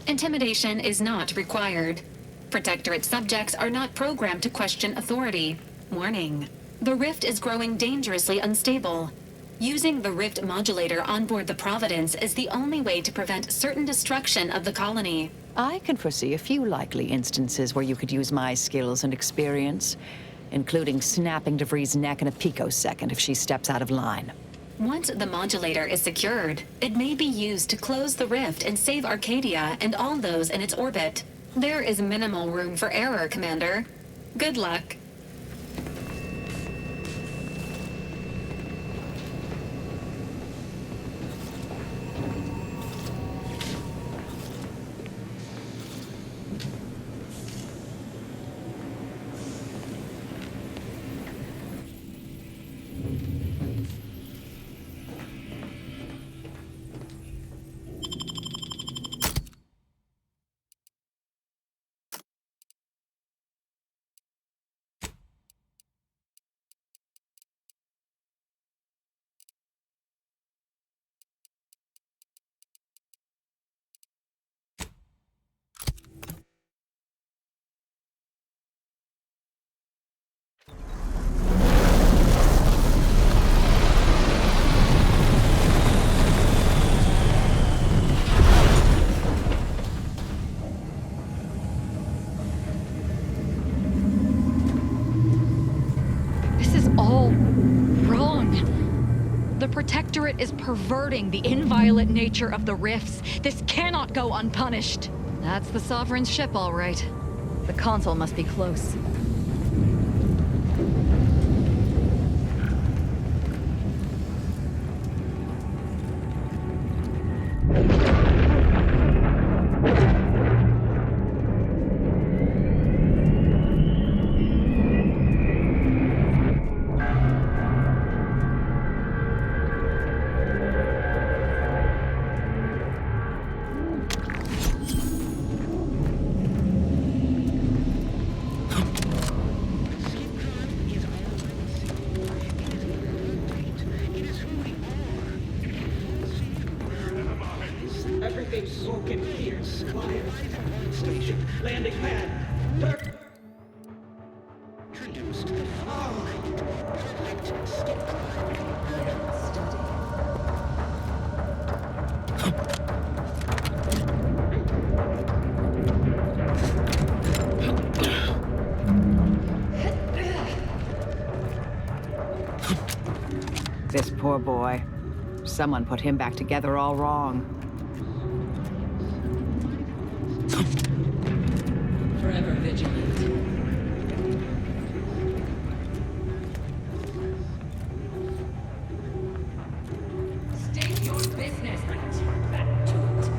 Intimidation is not required. Protectorate subjects are not programmed to question authority. Warning. The rift is growing dangerously unstable. Using the rift modulator on board the Providence is the only way to prevent certain destruction of the colony. I can foresee a few likely instances where you could use my skills and experience, including snapping DeVries' neck in a picosecond if she steps out of line. Once the modulator is secured, it may be used to close the rift and save Arcadia and all those in its orbit. There is minimal room for error, Commander. Good luck. Protectorate is perverting the inviolate nature of the rifts. This cannot go unpunished. That's the Sovereign's ship, all right. The Consul must be close. This poor boy. Someone put him back together all wrong. For ever vigilant. State your business. Back to it.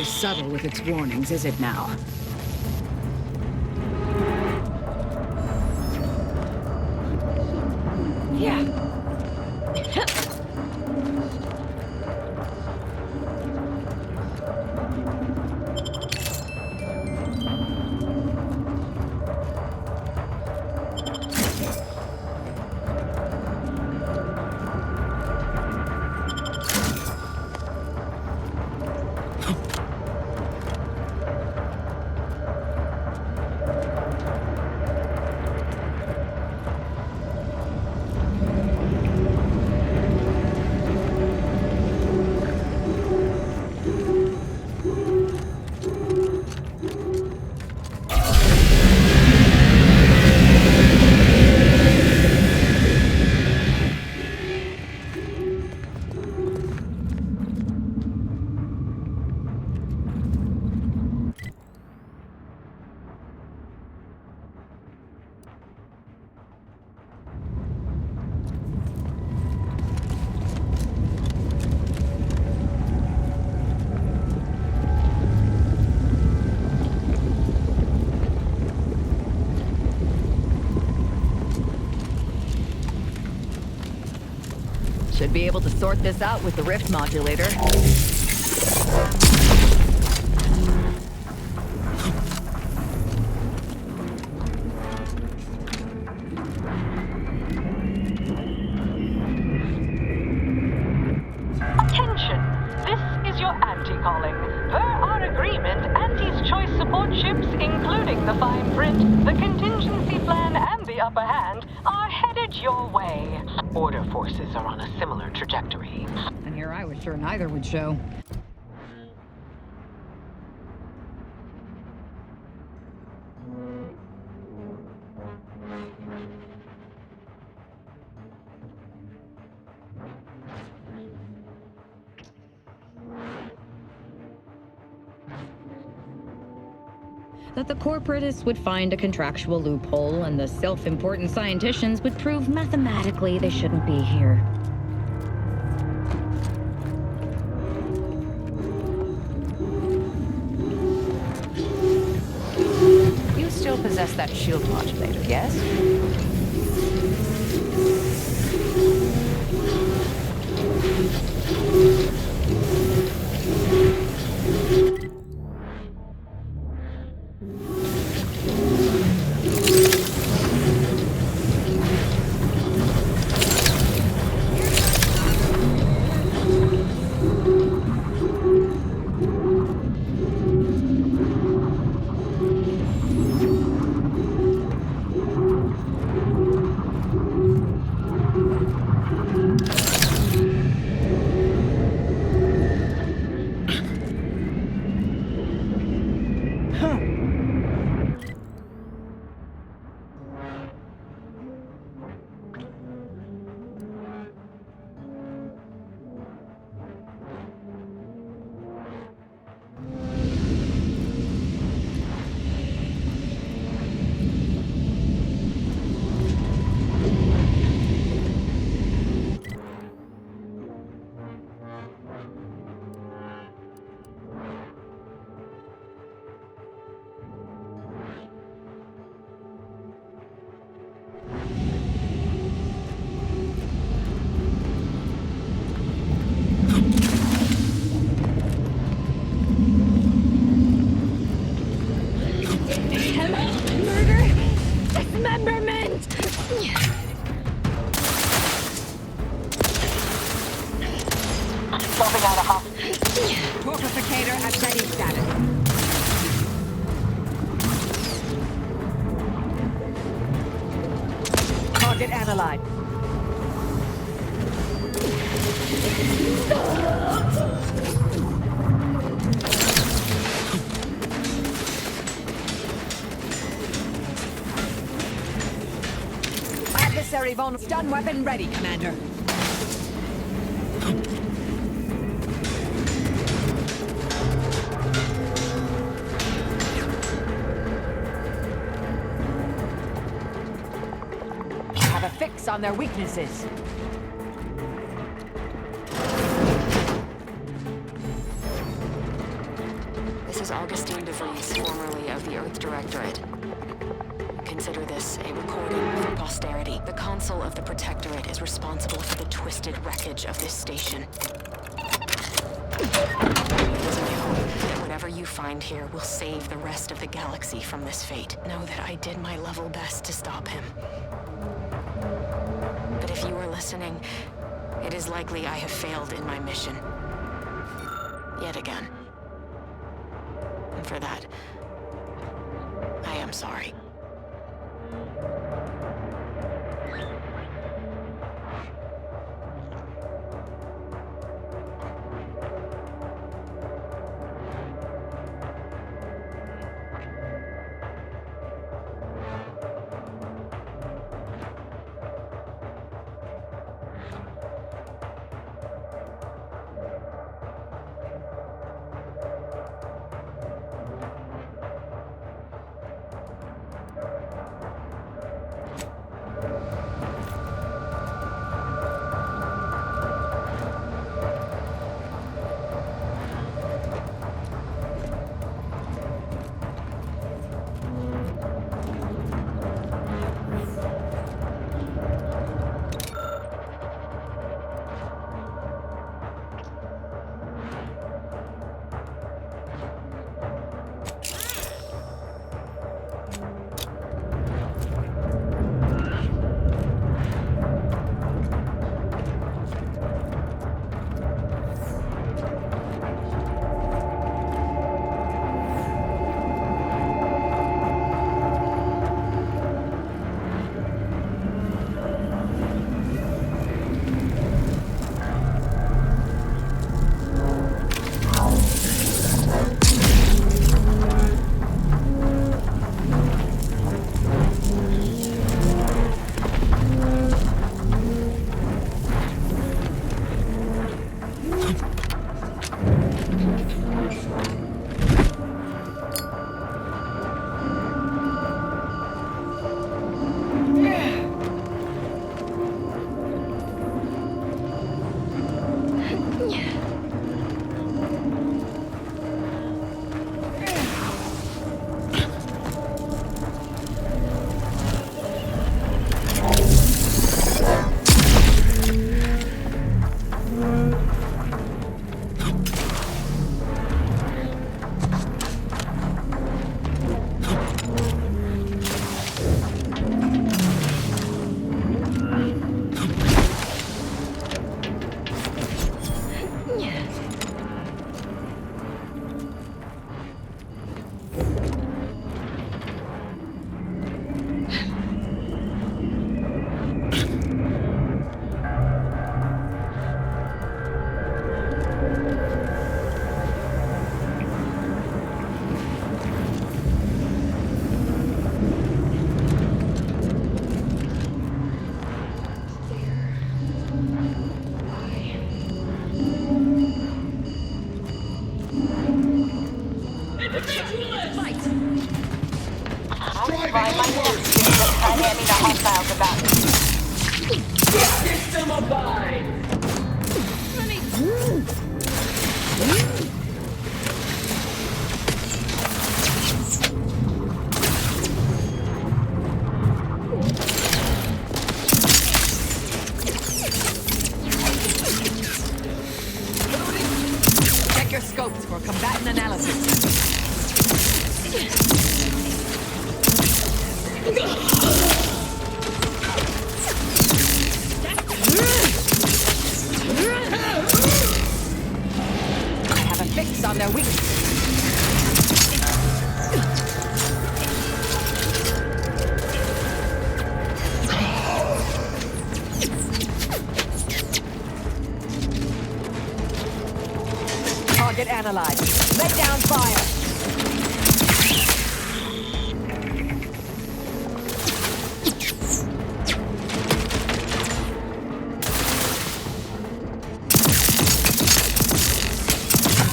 Subtle with its warnings, is it now? Should be able to sort this out with the rift modulator. your Ante calling. Per our agreement, Ante's choice support ships, including the fine print, the contingency plan, and the upper hand, are headed your way. Order forces are on a similar trajectory. And here I was sure neither would show. That the corporatists would find a contractual loophole and the self-important scienticians would prove mathematically they shouldn't be here. You still possess that shield modulator, yes? Torpificator at ready status. Target analyzed. Adversary vulnerable. Stun weapon ready, Commander. Have a fix on their weaknesses. This is Augustine DeVries, formerly of the Earth Directorate. Consider this a recording for posterity. The Consul of the Protectorate is responsible for the twisted wreckage of this station. It is my hope that whatever you find here will save the rest of the galaxy from this fate. Know that I did my level best to stop him. But if you are listening, it is likely I have failed in my mission. Yet again. And for that, I am sorry. Check your scopes for combatant analysis. I have a fix on their weakness. Target analyzed. Lay down fire.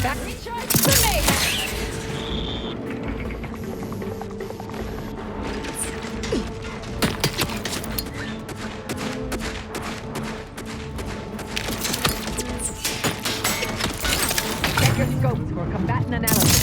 Back recharge grenade. Check your scopes for combatant analysis.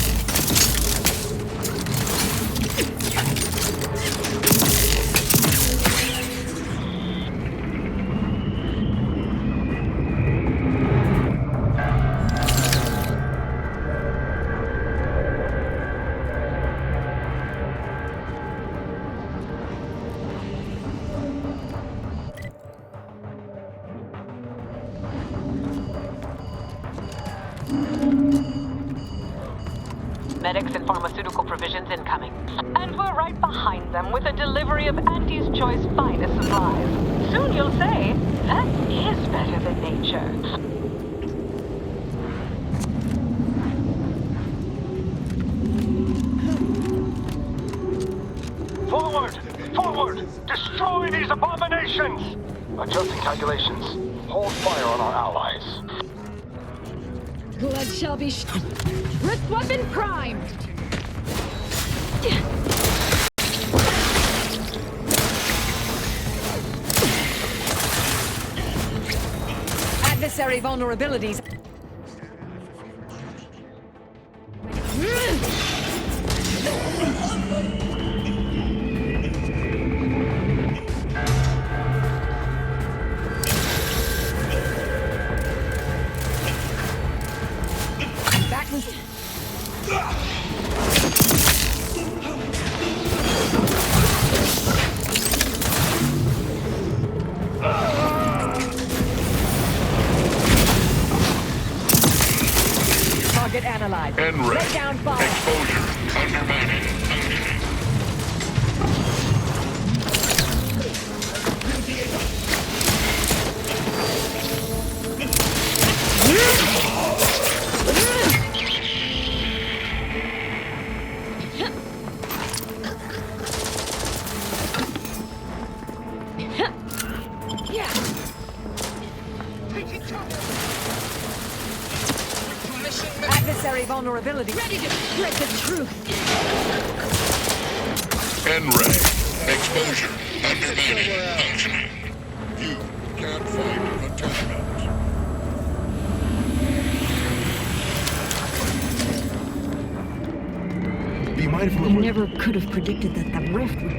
Medics and pharmaceutical provisions incoming. And we're right behind them with a delivery of Auntie's Choice finest supplies. Soon you'll say, that is better than nature. Forward! Forward! Destroy these abominations! Adjusting calculations. Hold fire on our allies. Blood shall be wrist weapon primed! Adversary vulnerabilities. Back with... Target analyzed. Lay down fire. Exposure. Undermining. Adversary vulnerability. Ready to spread the truth! N-ray. Exposure. Undermining. Functioning. You can't find attachment. Be mindful I of what... never could have predicted that the rift would...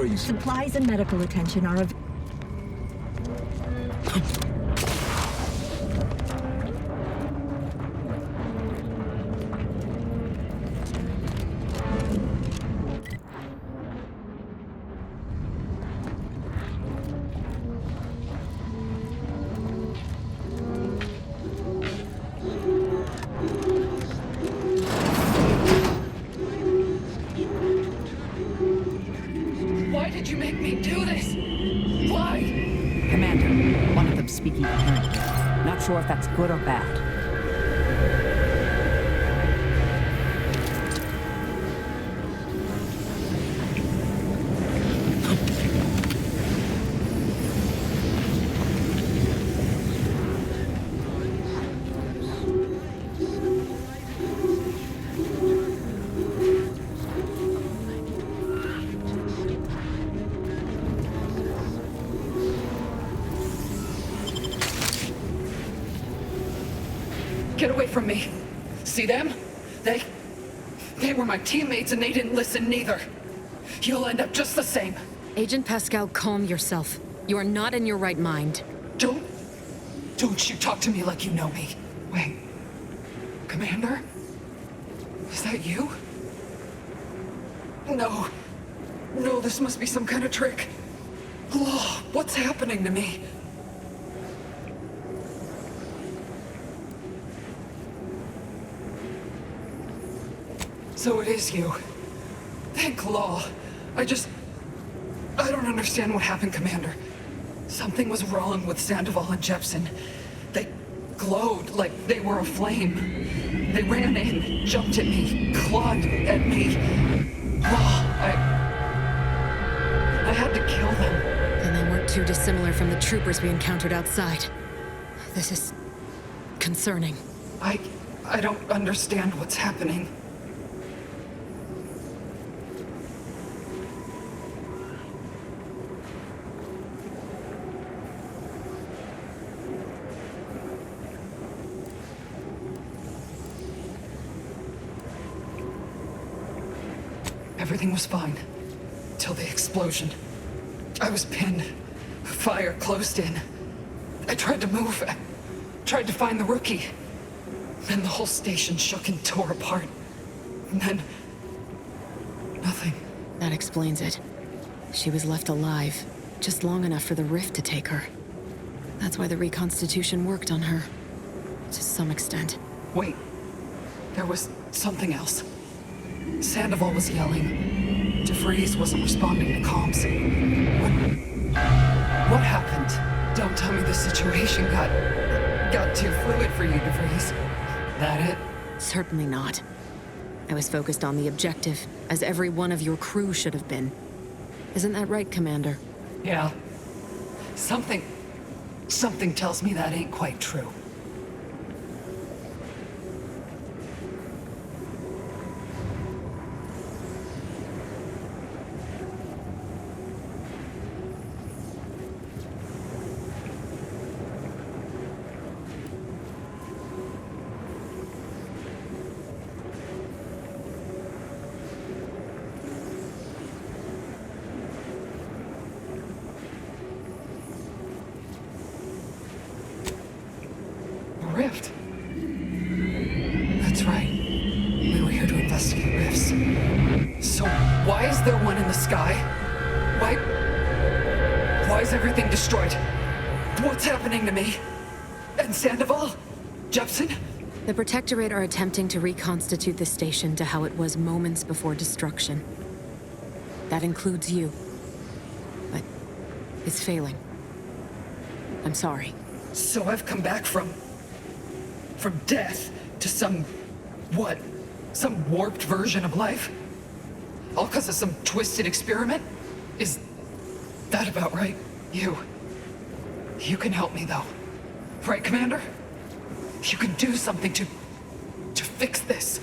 crazy. Supplies and medical attention are available. Why did you make me do this? Why? Commander, one of them speaking coherently. Not sure if that's good or bad. Get away from me. See them? They were my teammates and they didn't listen neither. You'll end up just the same. Agent Pascal, calm yourself. You are not in your right mind. Don't you talk to me like you know me. Wait. Commander? Is that you? No. No, this must be some kind of trick. Oh, what's happening to me? So it is you. Thank Law. I don't understand what happened, Commander. Something was wrong with Sandoval and Jepson. They glowed like they were aflame. They ran in, jumped at me, clawed at me. Law, I had to kill them. And they weren't too dissimilar from the troopers we encountered outside. This is concerning. I don't understand what's happening. Everything was fine. Till the explosion. I was pinned. Fire closed in. I tried to move. I tried to find the rookie. Then the whole station shook and tore apart. And then... nothing. That explains it. She was left alive, just long enough for the rift to take her. That's why the reconstitution worked on her. To some extent. Wait. There was something else. Sandoval was yelling. DeVries wasn't responding to comms. What happened? Don't tell me the situation got too fluid for you, DeVries. That it? Certainly not. I was focused on the objective, as every one of your crew should have been. Isn't that right, Commander? Yeah. Something tells me that ain't quite true. Rift. That's right. We were here to investigate rifts. So why is there one in the sky? Why is everything destroyed? What's happening to me? And Sandoval? Jepson? The Protectorate are attempting to reconstitute the station to how it was moments before destruction. That includes you. But it's failing. I'm sorry. So I've come back from death to some warped version of life? All because of some twisted experiment? Is that about right? You can help me though. Right, Commander? You can do something to fix this.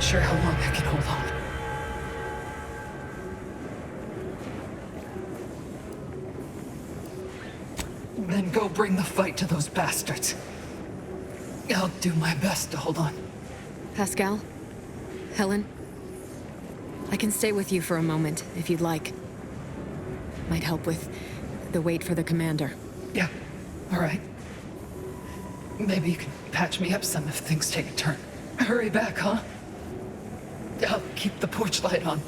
sure how long I can hold on. Then go bring the fight to those bastards. I'll do my best to hold on. Pascal? Helen? I can stay with you for a moment, if you'd like. Might help with the wait for the commander. Yeah, all right. Maybe you can patch me up some if things take a turn. Hurry back, huh? I'll keep the porch light on.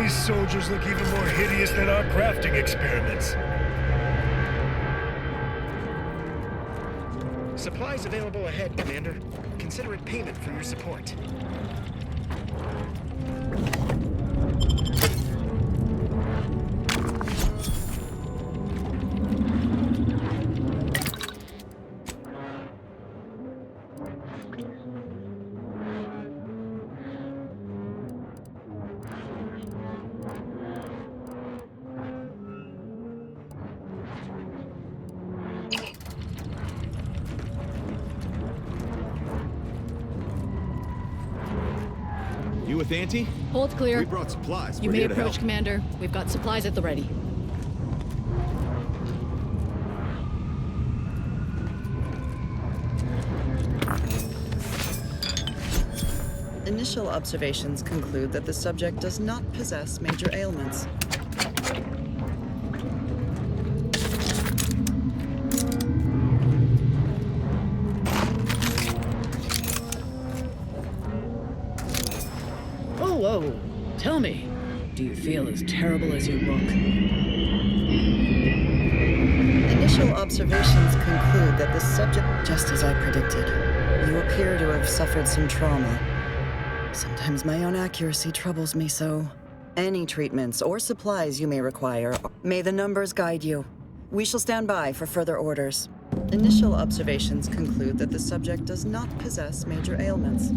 Soldiers look even more hideous than our crafting experiments. Supplies available ahead, Commander. Consider it payment for your support. You with Auntie? Hold clear. We brought supplies. You We're may here to approach, help. Commander. We've got supplies at the ready. Initial observations conclude that the subject does not possess major ailments. Whoa. Tell me, do you feel as terrible as you look? Initial observations conclude that the subject, just as I predicted, you appear to have suffered some trauma. Sometimes my own accuracy troubles me so. Any treatments or supplies you may require, may the numbers guide you. We shall stand by for further orders. Initial observations conclude that the subject does not possess major ailments.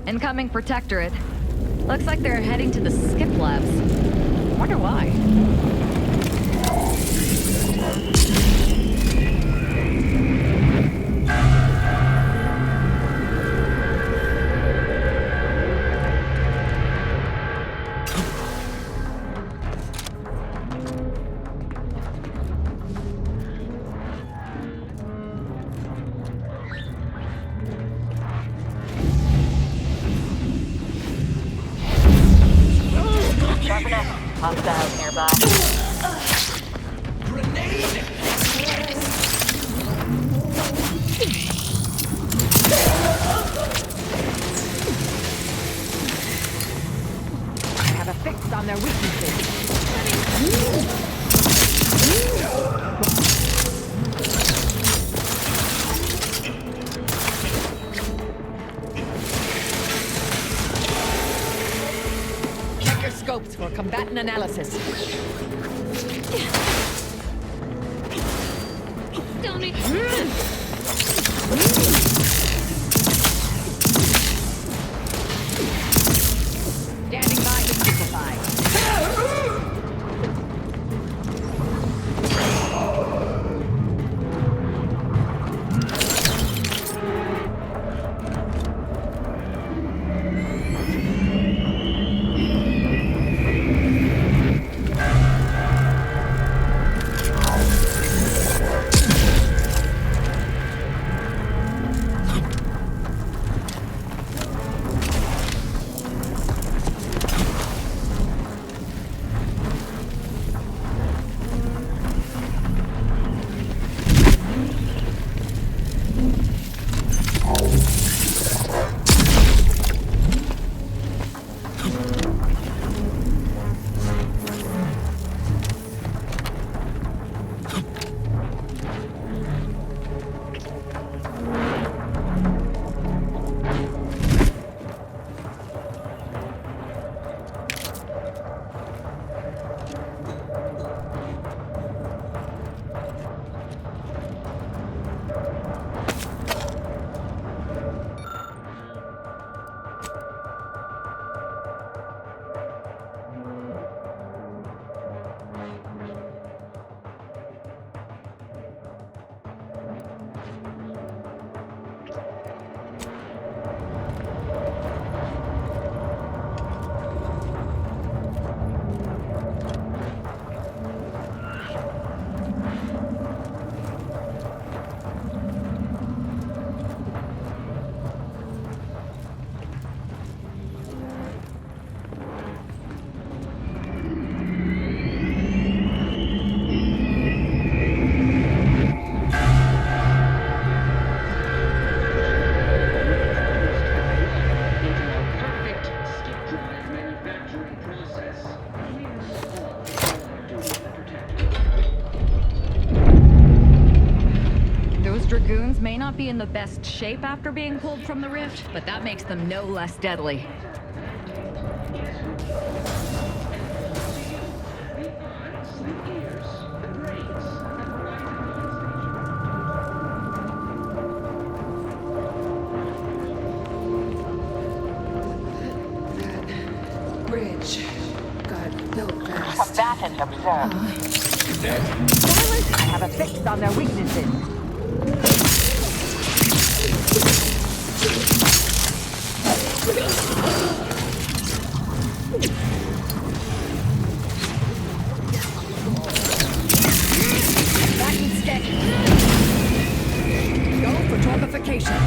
Incoming Protectorate. Looks like they're heading to the Skip Labs. Wonder why. Hostiles nearby. I have a fix on their weaknesses. Check us scopes for combatant analysis. Dummy. Standing by to simplify. Dragoons may not be in the best shape after being pulled from the rift, but that makes them no less deadly. Bridge got built fast. Combatant observed. Silence! I have a fix on their weaknesses. Back and stick. Go for torpification.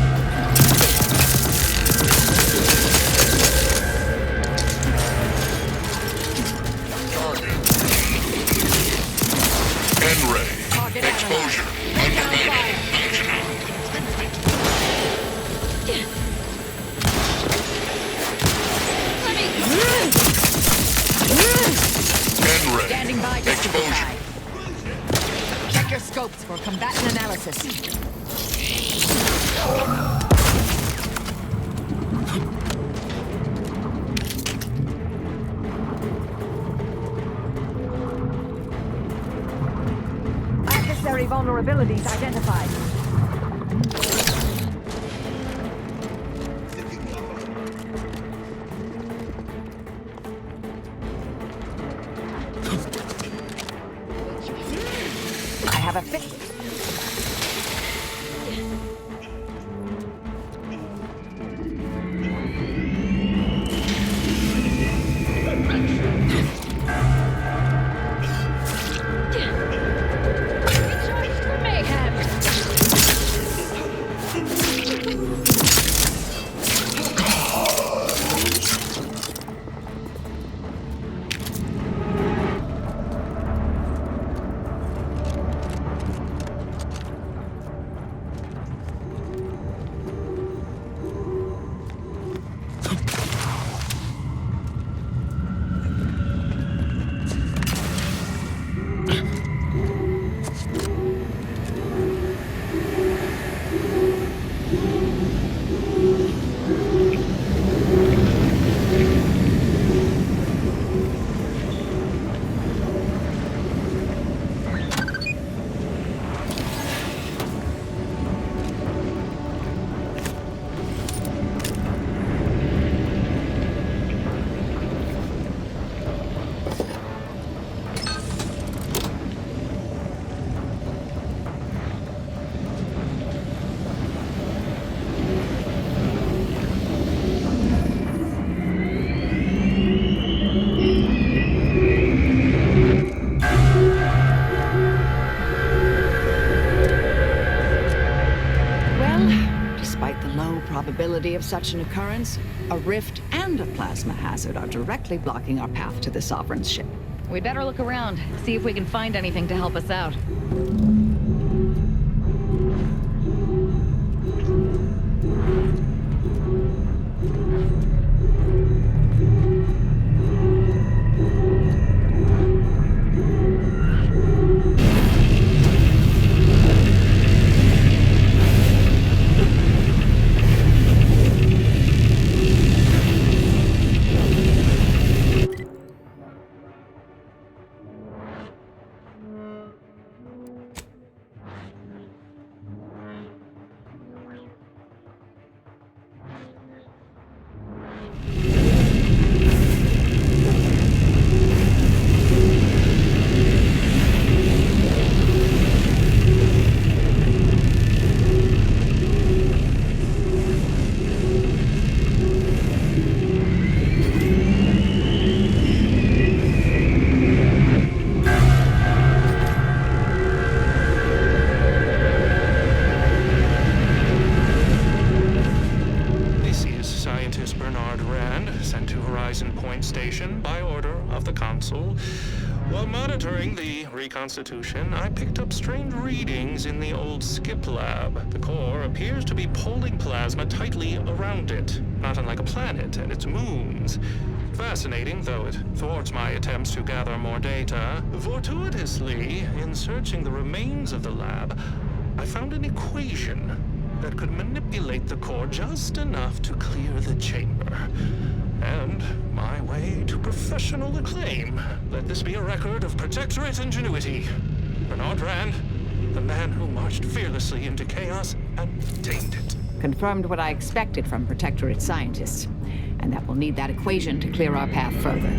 N-ray. Exposure. N-ray. Standing by to Exposure. simplify. Check your scopes for combatant analysis. Adversary vulnerabilities identified. I have a fix. probability of such an occurrence, a rift and a plasma hazard are directly blocking our path to the Sovereign's ship. We'd better look around, see if we can find anything to help us out. Constitution, I picked up strange readings in the old skip lab. The core appears to be pulling plasma tightly around it, not unlike a planet and its moons. Fascinating, though it thwarts my attempts to gather more data. Fortuitously, in searching the remains of the lab, I found an equation that could manipulate the core just enough to clear the chamber. And my way to professional acclaim. Let this be a record of Protectorate ingenuity. Bernard Rand, the man who marched fearlessly into chaos and tamed it. Confirmed what I expected from Protectorate scientists, and that we'll need that equation to clear our path further.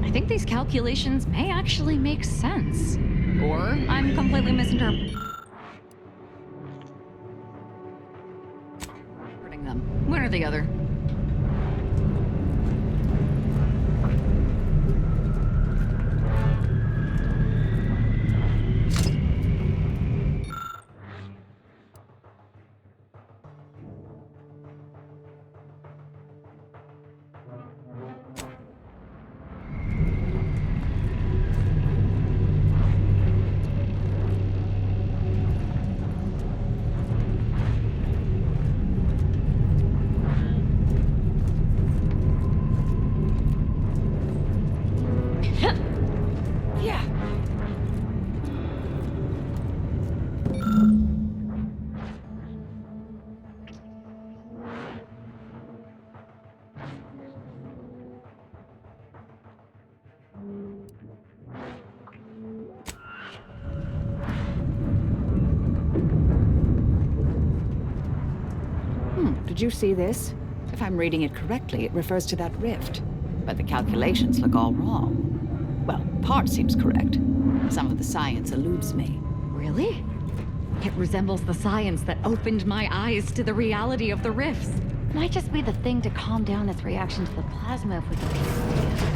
I think these calculations may actually make sense. Or I'm completely misinterpreting them. One or the other. Did you see this? If I'm reading it correctly, it refers to that rift. But the calculations look all wrong. Well, part seems correct. Some of the science eludes me. Really? It resembles the science that opened my eyes to the reality of the rifts. Might just be the thing to calm down its reaction to the plasma if we can piece it together.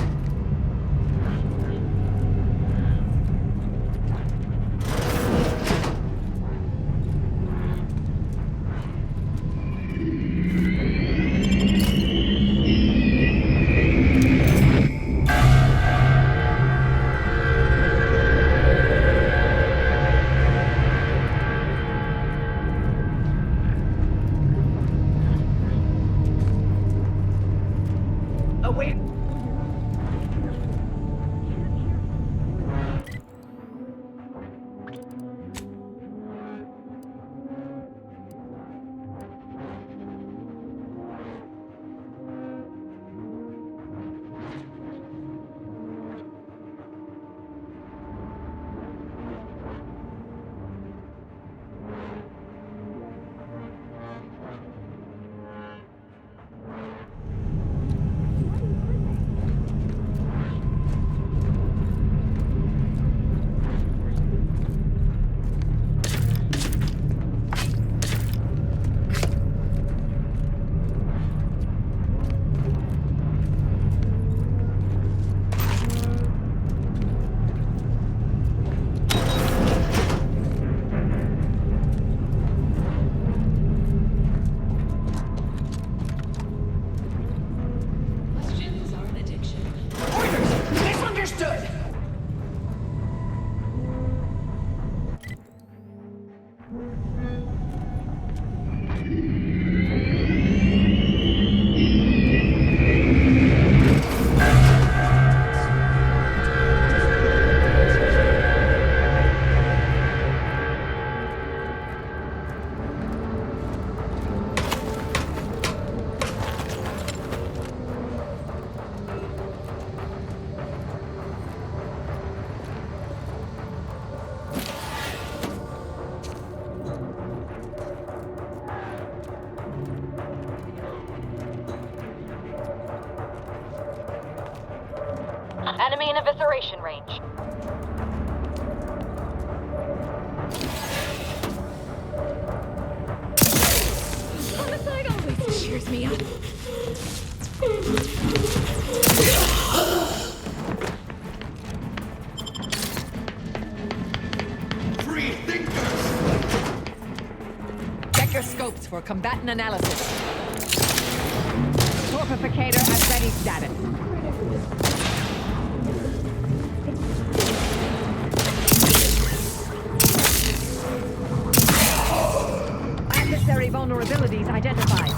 Enemy in evisceration range. Homicide always cheers me up. Free thinkers! Check your scopes for combatant analysis. Torpificator at ready status. Adversary vulnerabilities identified.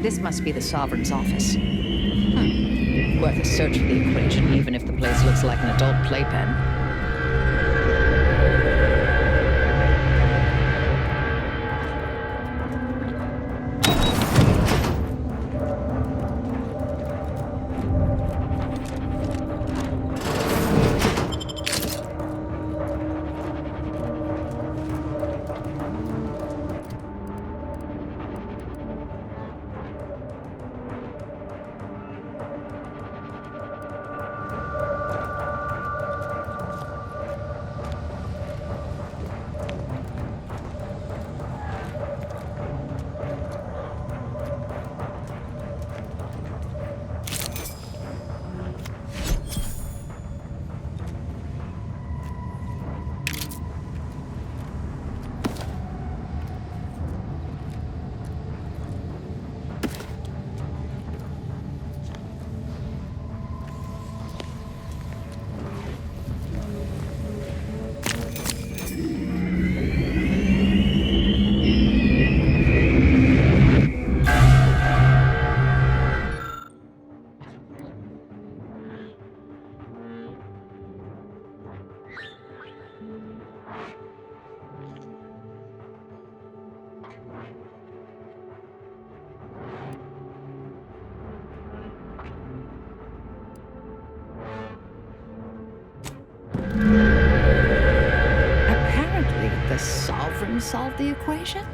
This must be the Sovereign's office. Worth a search for the equation, even if the place looks like an adult playpen. Solve the equation?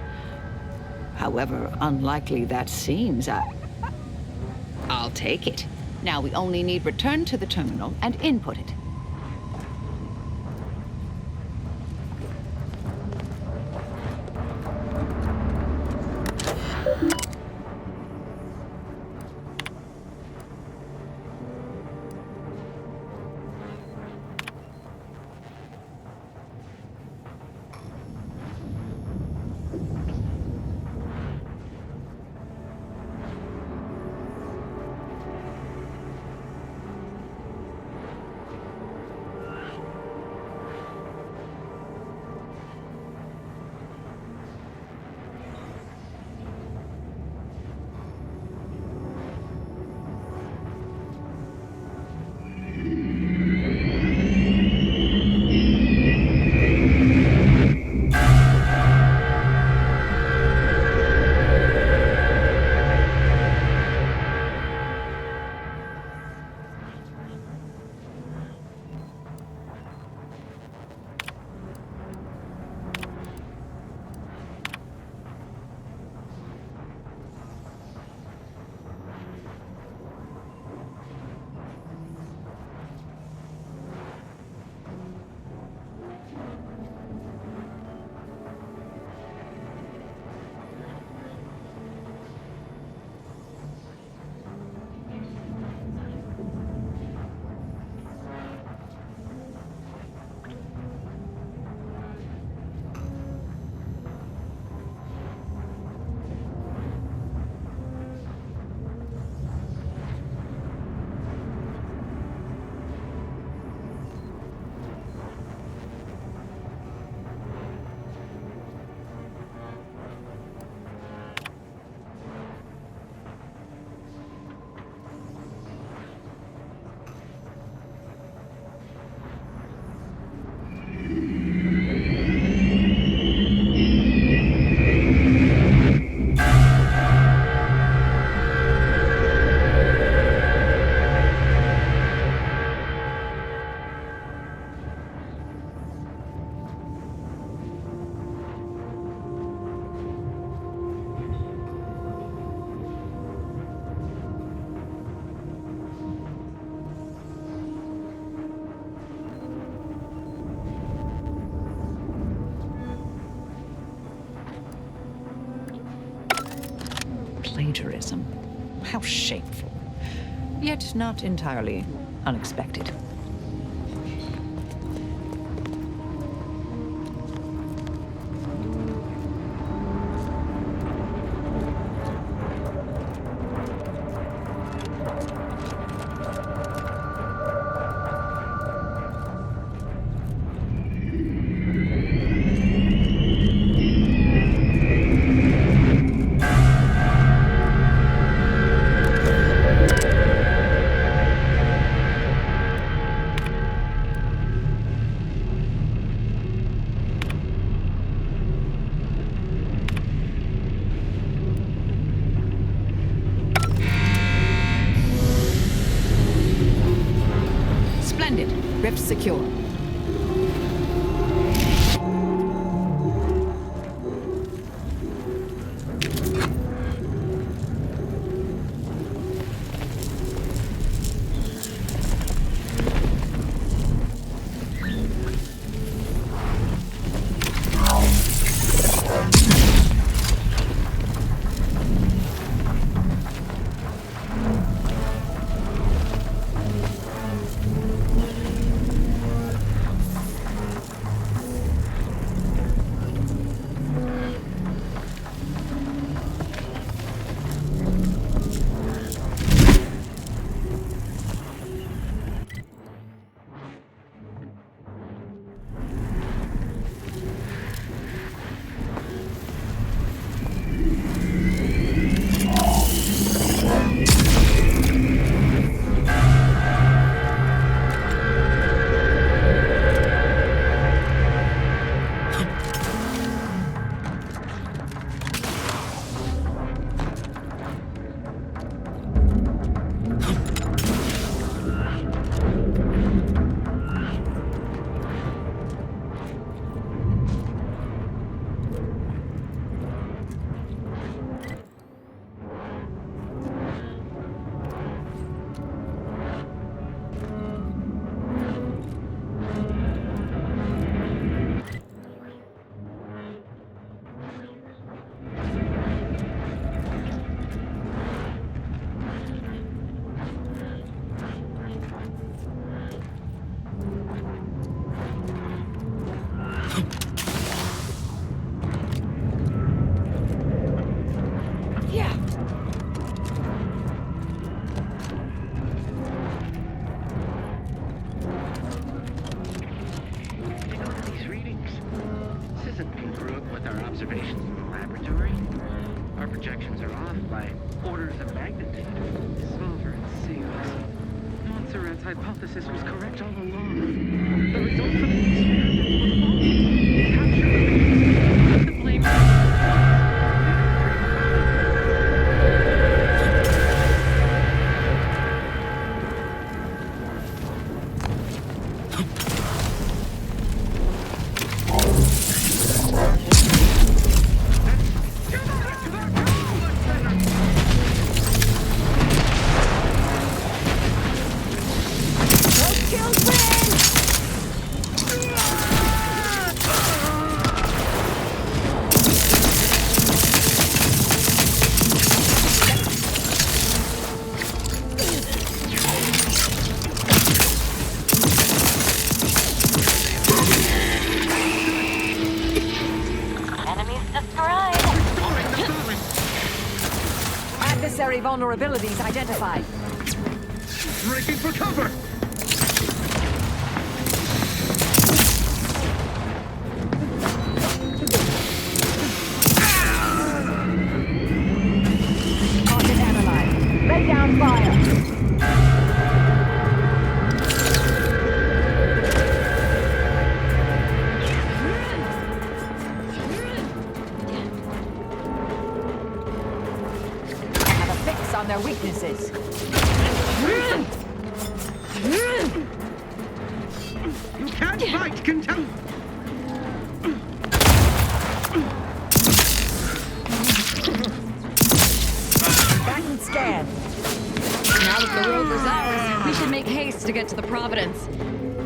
However unlikely that seems, I'll take it. Now we only need return to the terminal and input it. Plagiarism. How shameful. Yet not entirely unexpected. Splendid. Rift secure. Hypothesis was correct all along. The results of the experiment capture the blame. Adversary vulnerabilities identified. Breaking for cover! Target analyzed. Lay down fire. On their weaknesses. You can't fight, contempt! Back and scan. Now that the rover's ours, we should make haste to get to the Providence.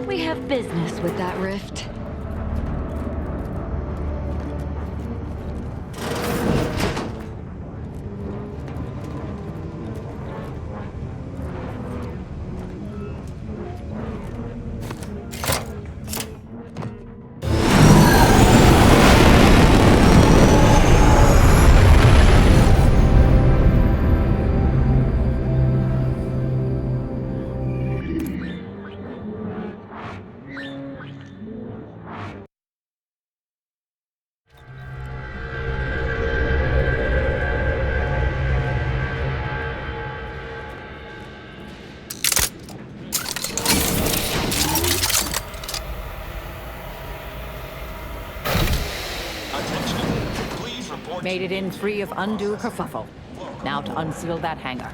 We have business with that rift. Made it in free of undue kerfuffle. Now to unseal that hangar.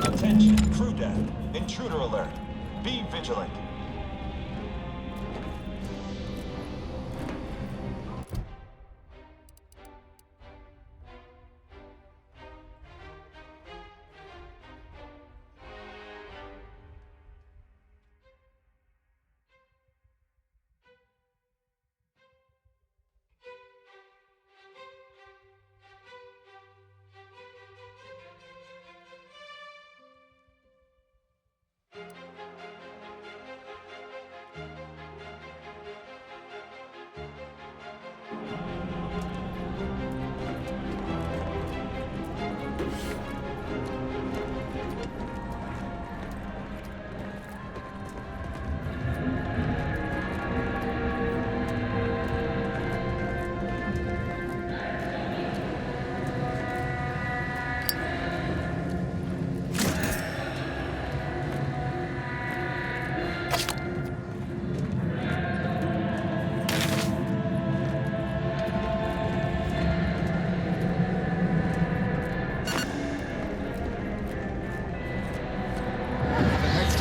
Attention, crew deck. Intruder alert. Be vigilant.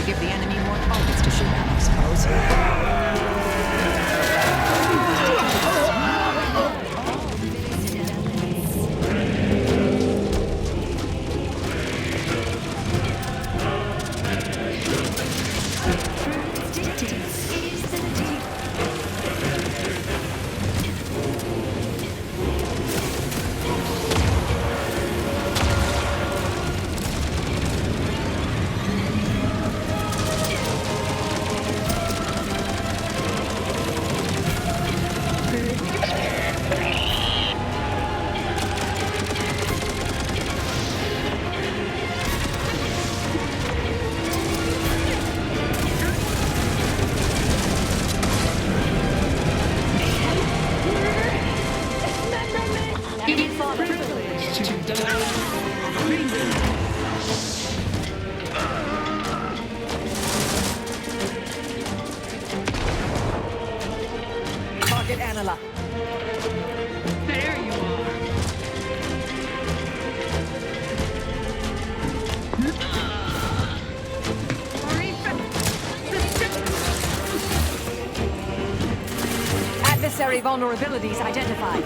Give the enemy more targets to shoot at, I suppose. Target Anila. There you are. Adversary vulnerabilities identified.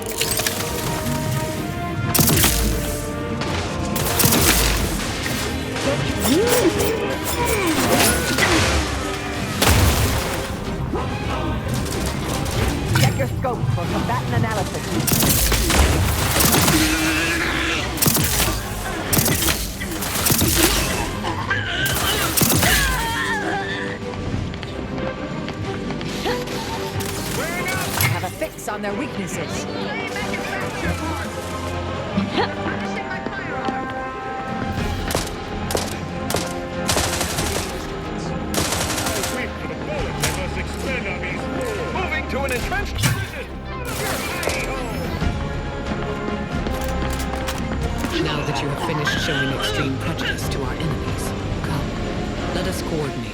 Check your scope for combatant analysis. Have a fix on their weaknesses. Wait for the bullets. I must expend on these fools. Moving to an entrenched position. Now that you have finished showing extreme prejudice to our enemies, come, let us coordinate.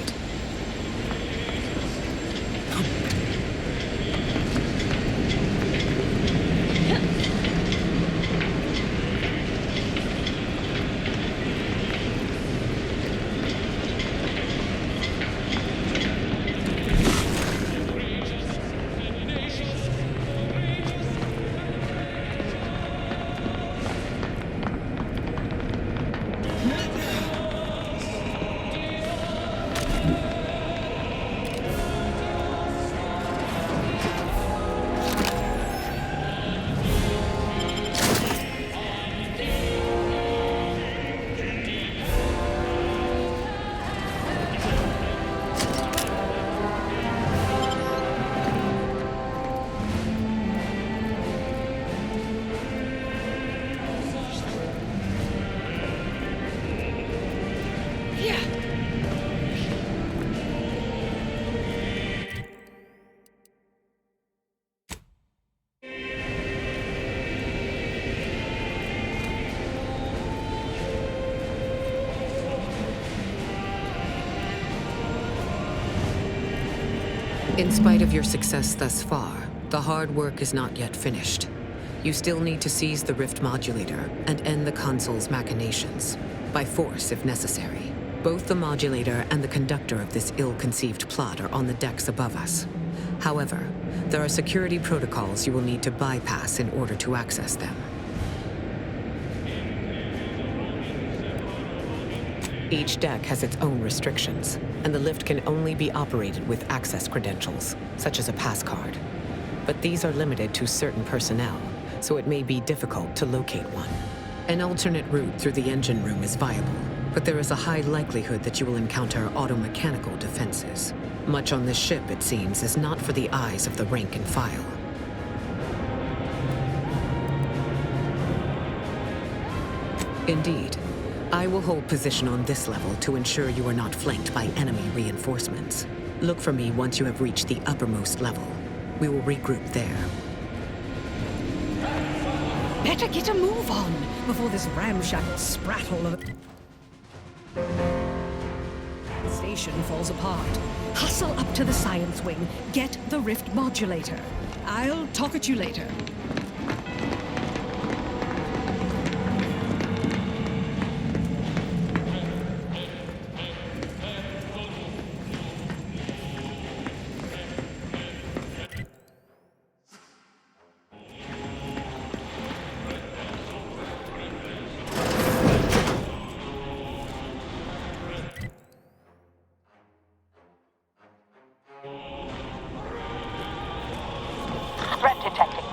In spite of your success thus far, the hard work is not yet finished. You still need to seize the Rift Modulator and end the console's machinations, by force if necessary. Both the modulator and the conductor of this ill-conceived plot are on the decks above us. However, there are security protocols you will need to bypass in order to access them. Each deck has its own restrictions, and the lift can only be operated with access credentials, such as a pass card. But these are limited to certain personnel, so it may be difficult to locate one. An alternate route through the engine room is viable, but there is a high likelihood that you will encounter automechanical defenses. Much on this ship, it seems, is not for the eyes of the rank and file. Indeed. I will hold position on this level to ensure you are not flanked by enemy reinforcements. Look for me once you have reached the uppermost level. We will regroup there. Better get a move on before this ramshackle sprattle of the station falls apart. Hustle up to the science wing. Get the Rift Modulator. I'll talk at you later. Threat detected.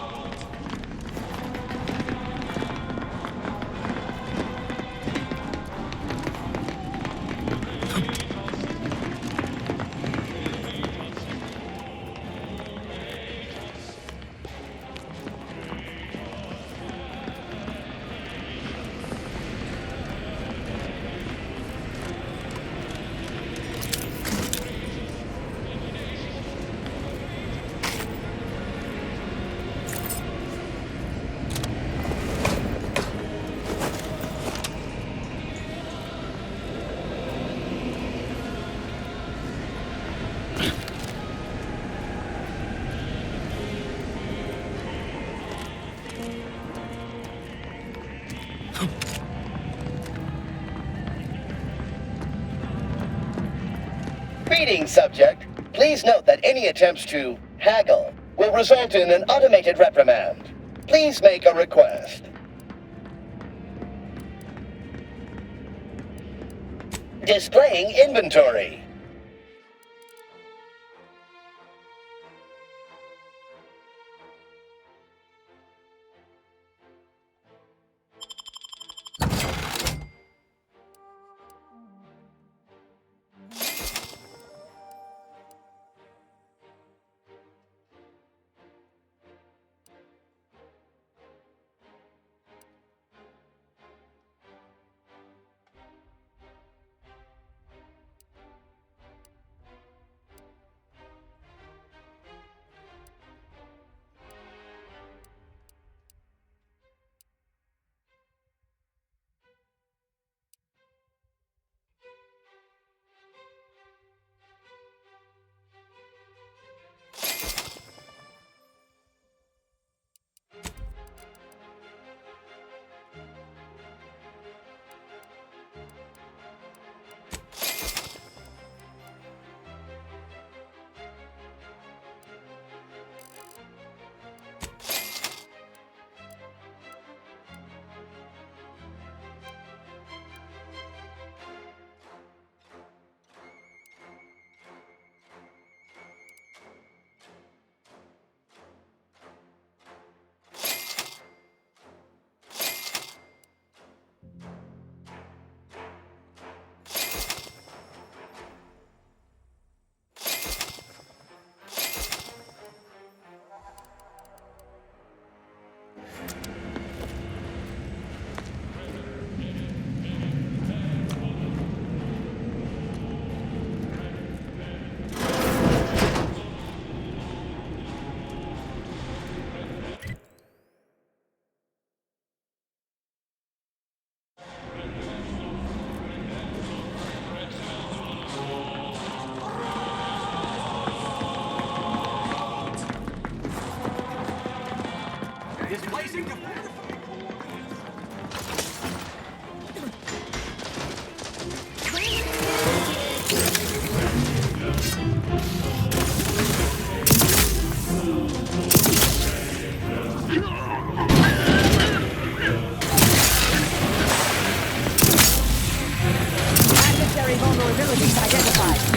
Greetings, subject. Please note that any attempts to haggle will result in an automated reprimand. Please make a request. Displaying inventory. Vulnerabilities identified.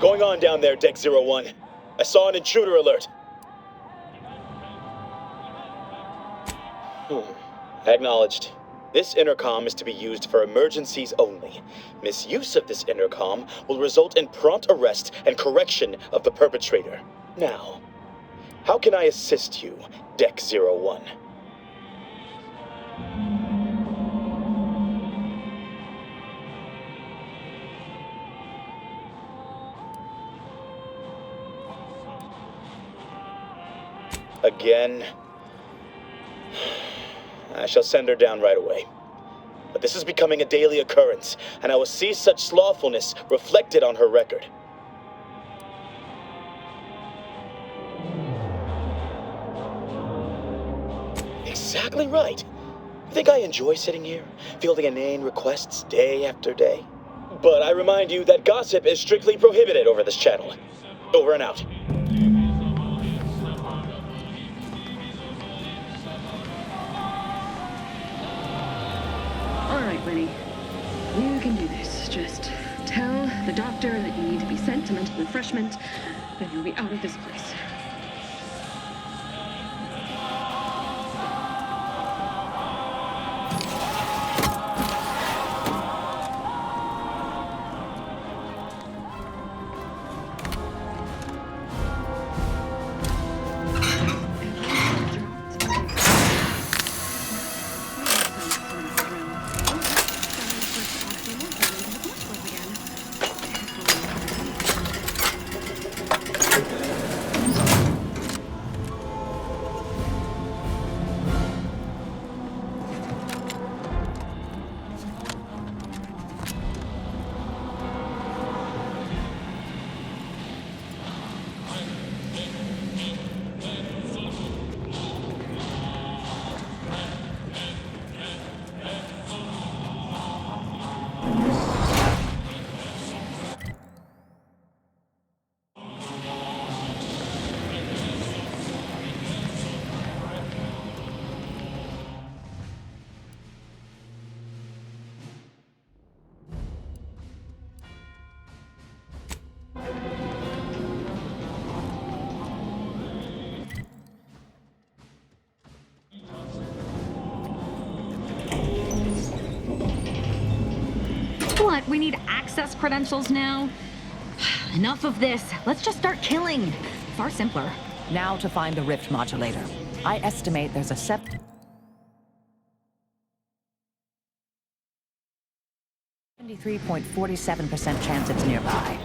going on down there, Deck 01? I saw an intruder alert. Acknowledged. This intercom is to be used for emergencies only. Misuse of this intercom will result in prompt arrest and correction of the perpetrator. Now, how can I assist you, Deck 01? Again? I shall send her down right away. But this is becoming a daily occurrence, and I will see such slothfulness reflected on her record. Exactly right. Think I enjoy sitting here, fielding inane requests day after day? But I remind you that gossip is strictly prohibited over this channel. Over and out. All right, Winnie. You can do this. Just tell the doctor that you need to be sent to mental refreshment, then you'll be out of this place. What? We need access credentials now? Enough of this. Let's just start killing. Far simpler. Now to find the rift modulator. I estimate there's a 73.47% chance it's nearby.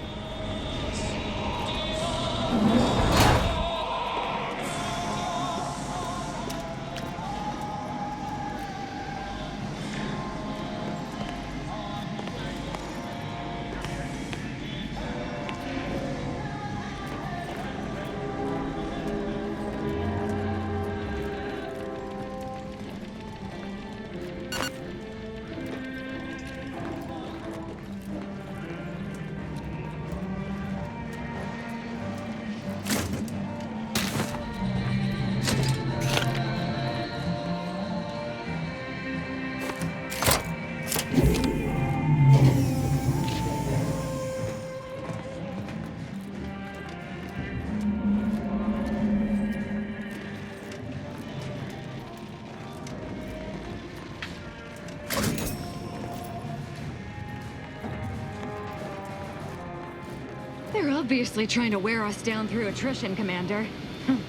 They're obviously trying to wear us down through attrition, Commander.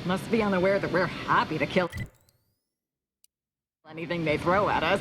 Must be unaware that we're happy to kill anything they throw at us.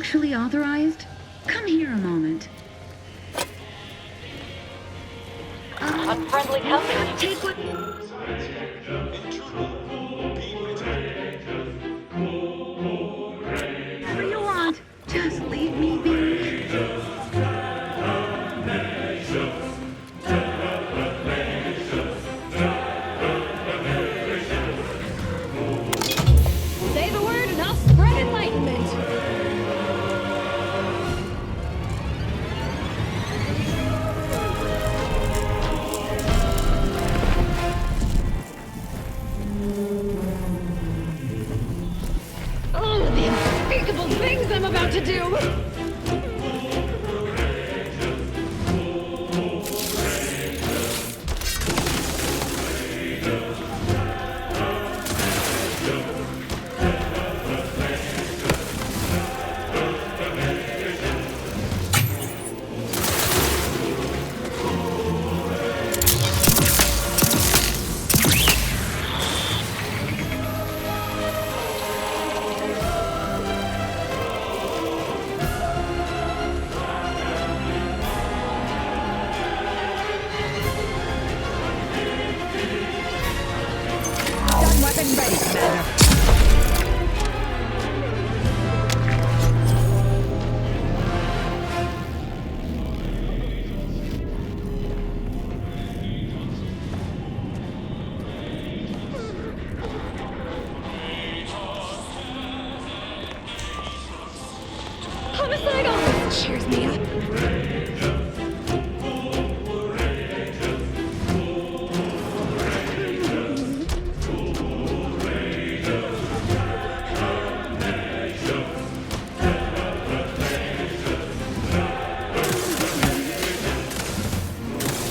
actually authorized? Come here a moment. Unfriendly company. Take what... Whatever you want. Just leave me be. Say the word and I'll spread enlightenment. Oh, the unspeakable things I'm about to do! Gun weapon ready, Commander. Homicidal! Cheers me up.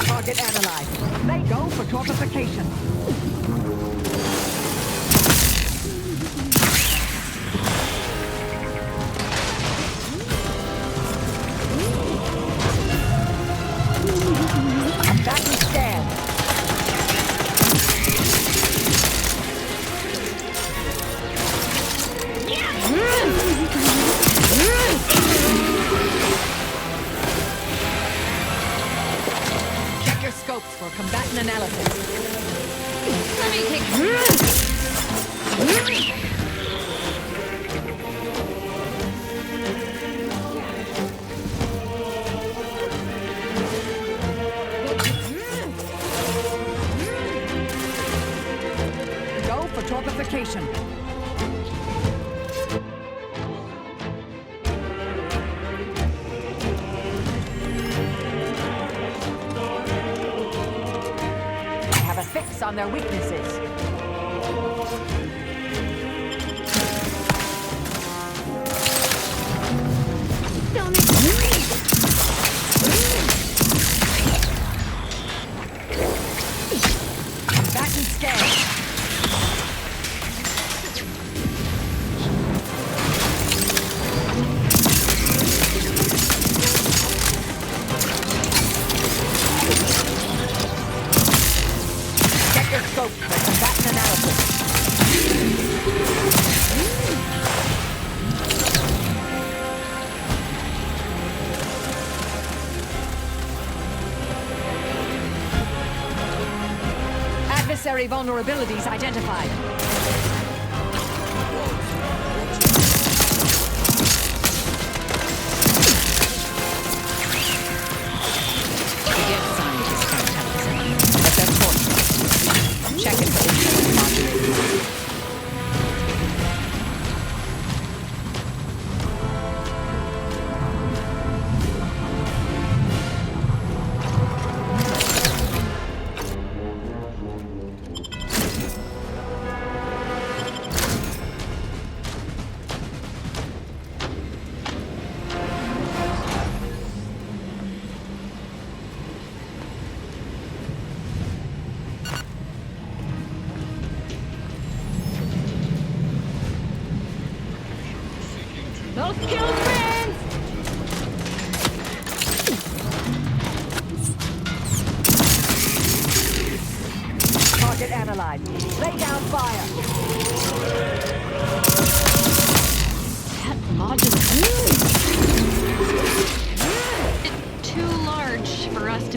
Target analyzed. They go for torpification. Combatant scan. Check your scopes for combatant analysis. Let me take... Go for torpification. I have a fix on their weaknesses. Combatant scan. Check your scope for combatant analysis. Adversary vulnerabilities identified. Yes, scientists can't tell us anything, but they're fortunate. Check it for internal modulators.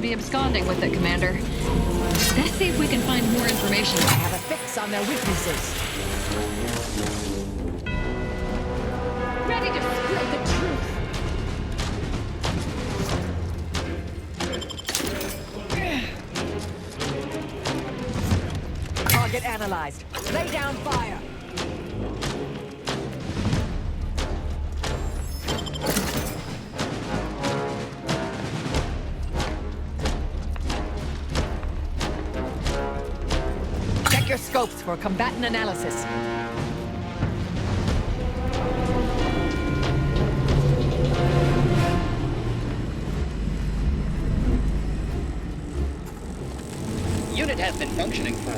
be absconding with it, Commander. Let's see if we can find more information. I have a fix on their weaknesses. Ready to spill the truth. Target analyzed. Lay down fire. Check your scopes for combatant analysis. Unit has been functioning for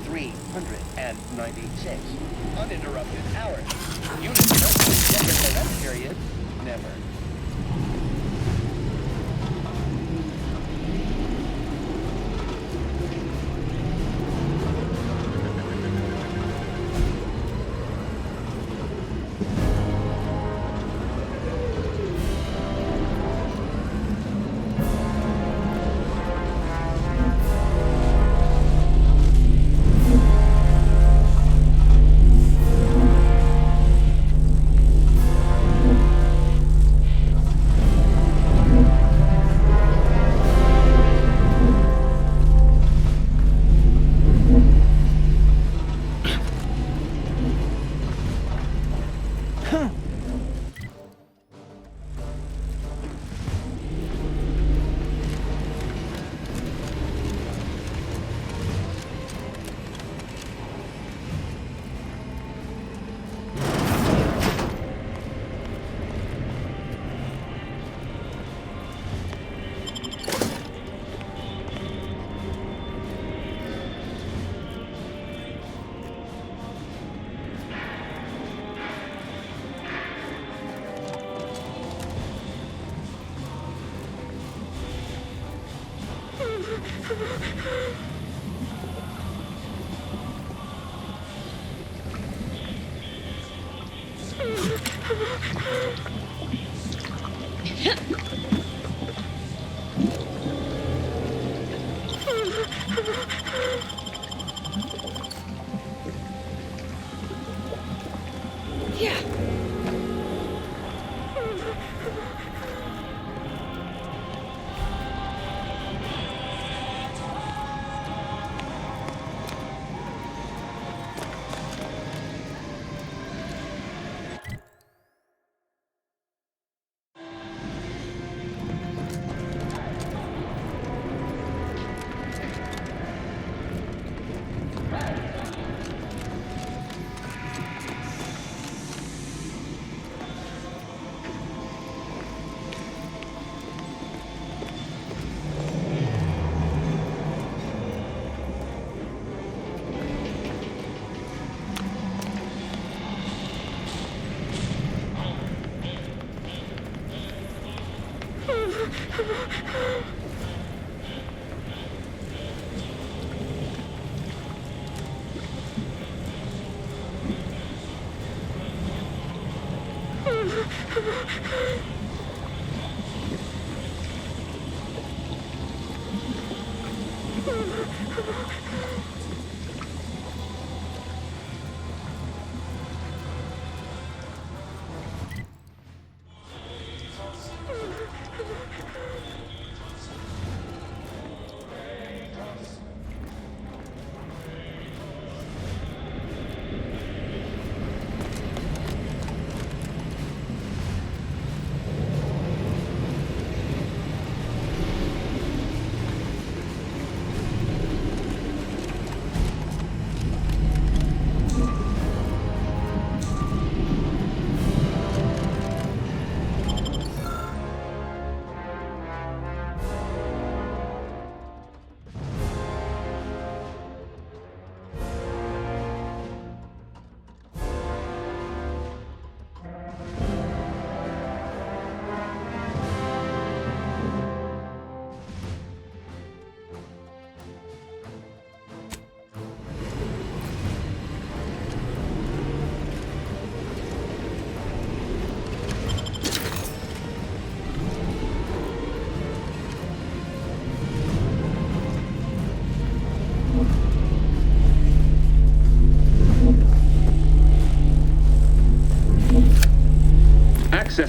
396 uninterrupted hours. Unit no rest period. Never.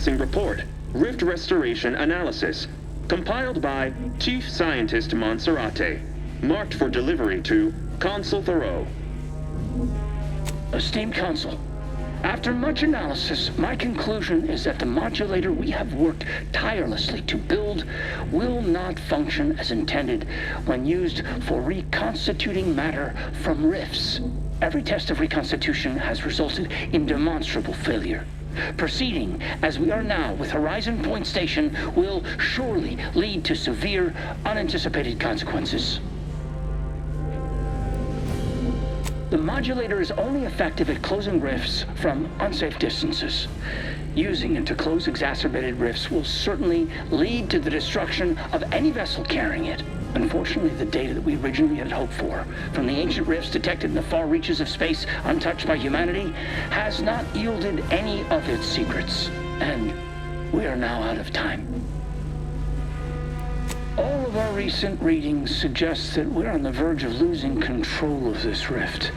Processing report. Rift restoration analysis. Compiled by Chief Scientist Monserrate. Marked for delivery to Consul Thoreau. Esteemed Consul, after much analysis, my conclusion is that the modulator we have worked tirelessly to build will not function as intended when used for reconstituting matter from rifts. Every test of reconstitution has resulted in demonstrable failure. Proceeding as we are now with Horizon Point Station will surely lead to severe, unanticipated consequences. The modulator is only effective at closing rifts from unsafe distances. Using it to close exacerbated rifts will certainly lead to the destruction of any vessel carrying it. Unfortunately, the data that we originally had hoped for from the ancient rifts detected in the far reaches of space untouched by humanity has not yielded any of its secrets. And we are now out of time. All of our recent readings suggest that we're on the verge of losing control of this rift.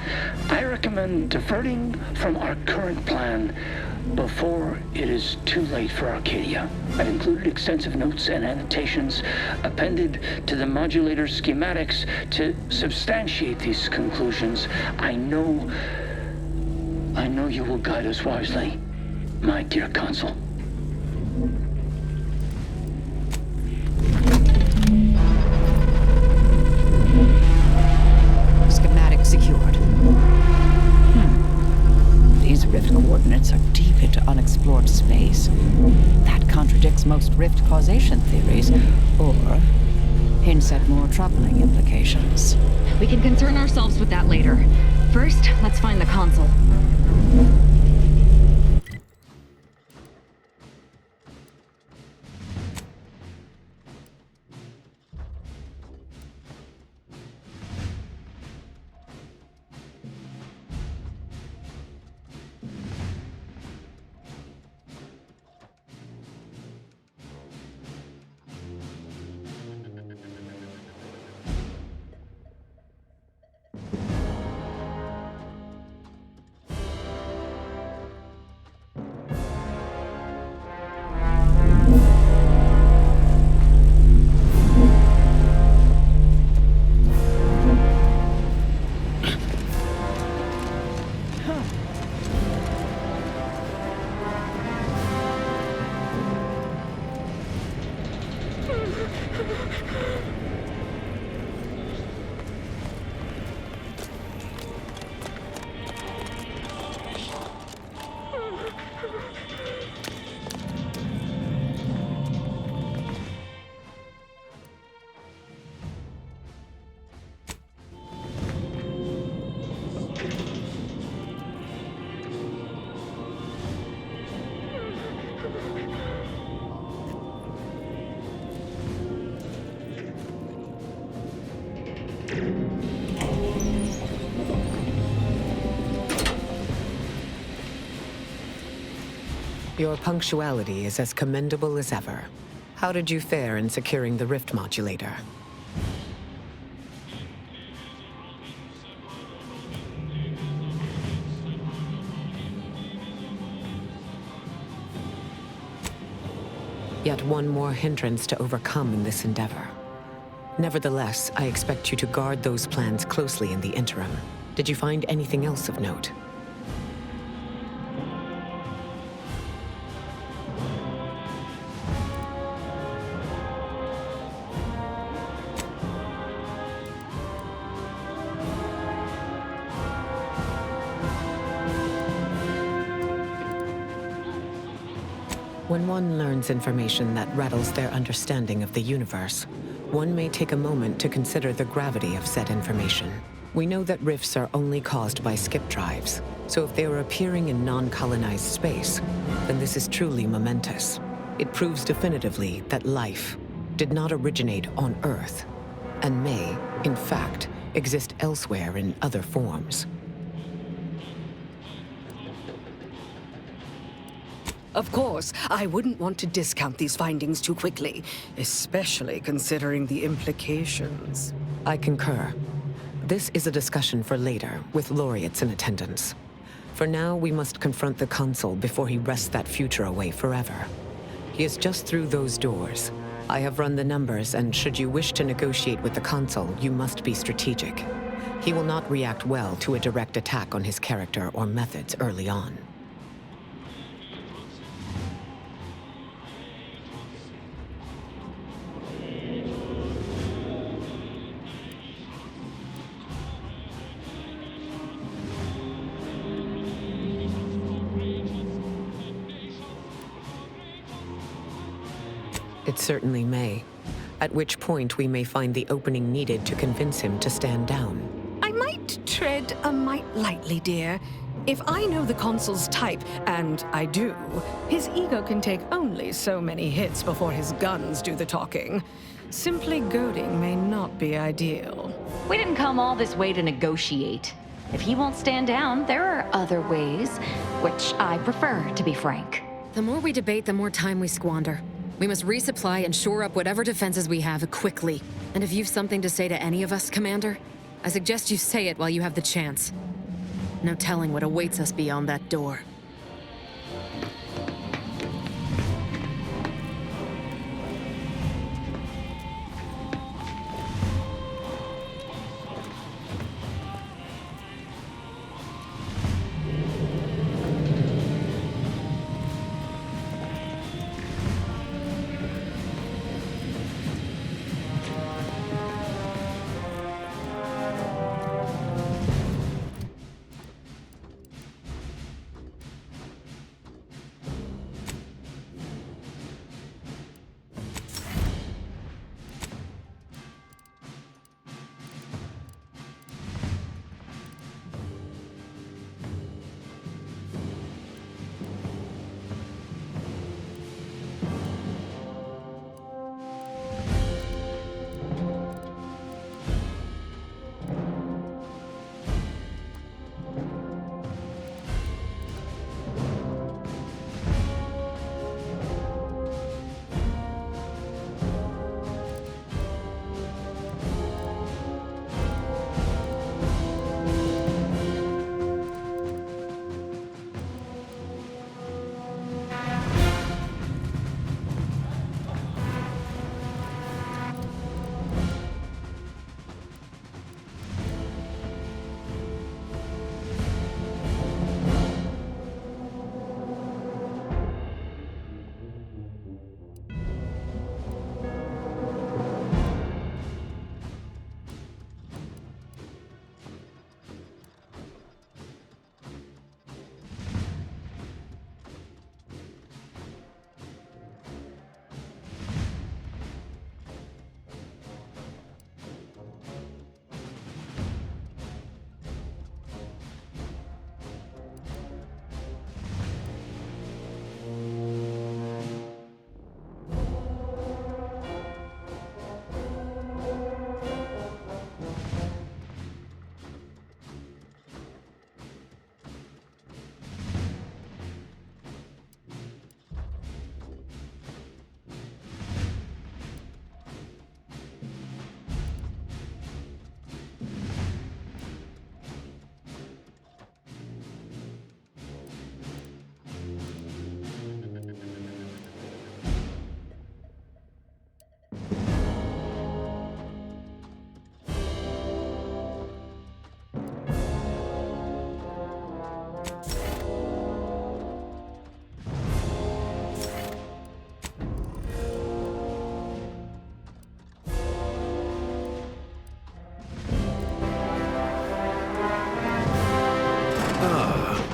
I recommend diverting from our current plan before it is too late for Arcadia. I've included extensive notes and annotations appended to the modulator schematics to substantiate these conclusions. I know you will guide us wisely, my dear Consul. Schematic secured. These rift coordinates are deep into unexplored space. That contradicts most rift causation theories, or hints at more troubling implications. We can concern ourselves with that later. First, let's find the console. Your punctuality is as commendable as ever. How did you fare in securing the rift modulator? Yet one more hindrance to overcome in this endeavor. Nevertheless, I expect you to guard those plans closely in the interim. Did you find anything else of note? When one learns information that rattles their understanding of the universe, one may take a moment to consider the gravity of said information. We know that rifts are only caused by skip drives, so if they are appearing in non-colonized space, then this is truly momentous. It proves definitively that life did not originate on Earth, and may, in fact, exist elsewhere in other forms. Of course, I wouldn't want to discount these findings too quickly, especially considering the implications. I concur. This is a discussion for later, with laureates in attendance. For now, we must confront the Consul before he wrests that future away forever. He is just through those doors. I have run the numbers, and should you wish to negotiate with the Consul, you must be strategic. He will not react well to a direct attack on his character or methods early on. It certainly may. At which point we may find the opening needed to convince him to stand down. I might tread a mite lightly, dear. If I know the Consul's type, and I do, his ego can take only so many hits before his guns do the talking. Simply goading may not be ideal. We didn't come all this way to negotiate. If he won't stand down, there are other ways, which I prefer, to be frank. The more we debate, the more time we squander. We must resupply and shore up whatever defenses we have quickly. And if you've something to say to any of us, Commander, I suggest you say it while you have the chance. No telling what awaits us beyond that door.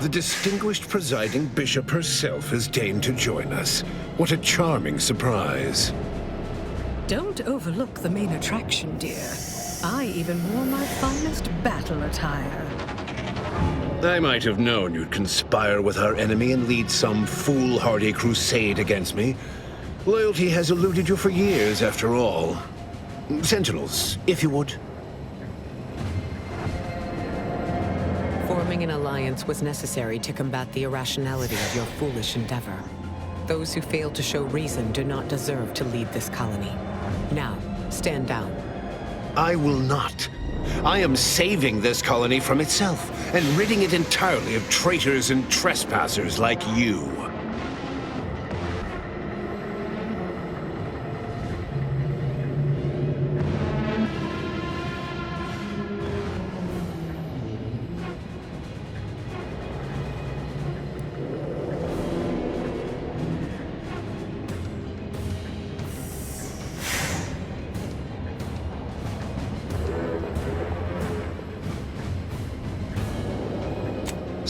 The distinguished presiding bishop herself has deigned to join us. What a charming surprise. Don't overlook the main attraction, dear. I even wore my finest battle attire. I might have known you'd conspire with our enemy and lead some foolhardy crusade against me. Loyalty has eluded you for years, after all. Sentinels, if you would. Forming an alliance was necessary to combat the irrationality of your foolish endeavor. Those who fail to show reason do not deserve to lead this colony. Now, stand down. I will not. I am saving this colony from itself and ridding it entirely of traitors and trespassers like you.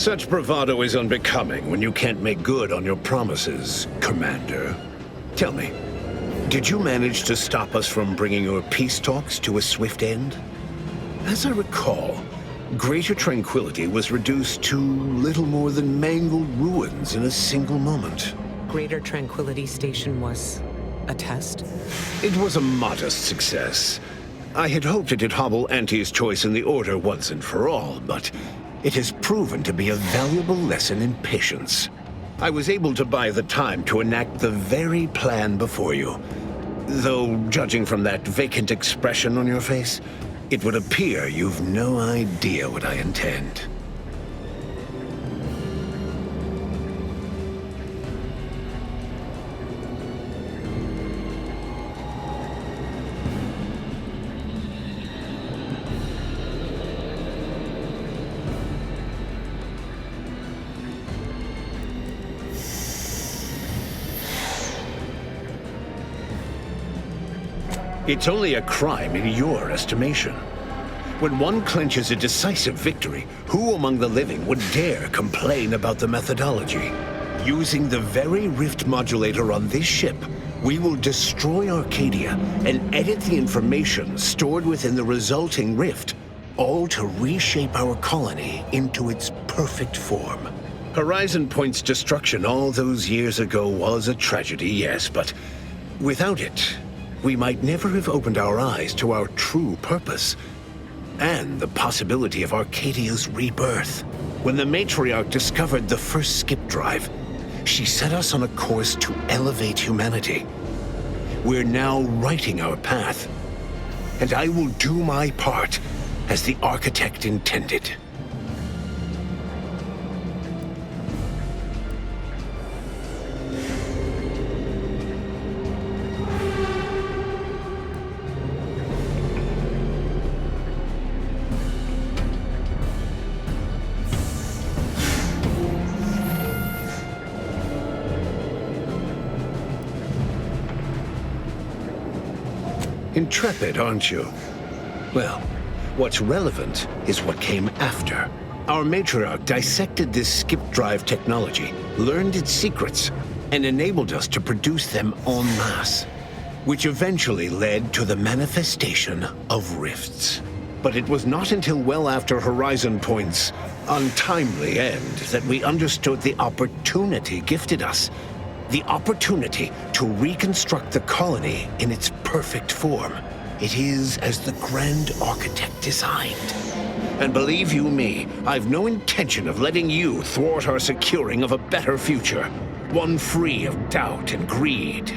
Such bravado is unbecoming when you can't make good on your promises, Commander. Tell me, did you manage to stop us from bringing your peace talks to a swift end? As I recall, Greater Tranquility was reduced to little more than mangled ruins in a single moment. Greater Tranquility Station was a test? It was a modest success. I had hoped it'd hobble Auntie's choice in the Order once and for all, but it has proven to be a valuable lesson in patience. I was able to buy the time to enact the very plan before you. Though, judging from that vacant expression on your face, it would appear you've no idea what I intend. It's only a crime in your estimation. When one clinches a decisive victory, who among the living would dare complain about the methodology? Using the very rift modulator on this ship, we will destroy Arcadia and edit the information stored within the resulting rift, all to reshape our colony into its perfect form. Horizon Point's destruction all those years ago was a tragedy, yes, but without it, we might never have opened our eyes to our true purpose and the possibility of Arcadia's rebirth. When the Matriarch discovered the first skip drive, she set us on a course to elevate humanity. We're now writing our path, and I will do my part as the Architect intended. Intrepid, aren't you? Well, what's relevant is what came after. Our Matriarch dissected this skip drive technology, learned its secrets, and enabled us to produce them en masse, which eventually led to the manifestation of rifts. But it was not until well after Horizon Point's untimely end that we understood the opportunity gifted us. The opportunity to reconstruct the colony in its perfect form. It is as the Grand Architect designed. And believe you me, I've no intention of letting you thwart our securing of a better future, one free of doubt and greed.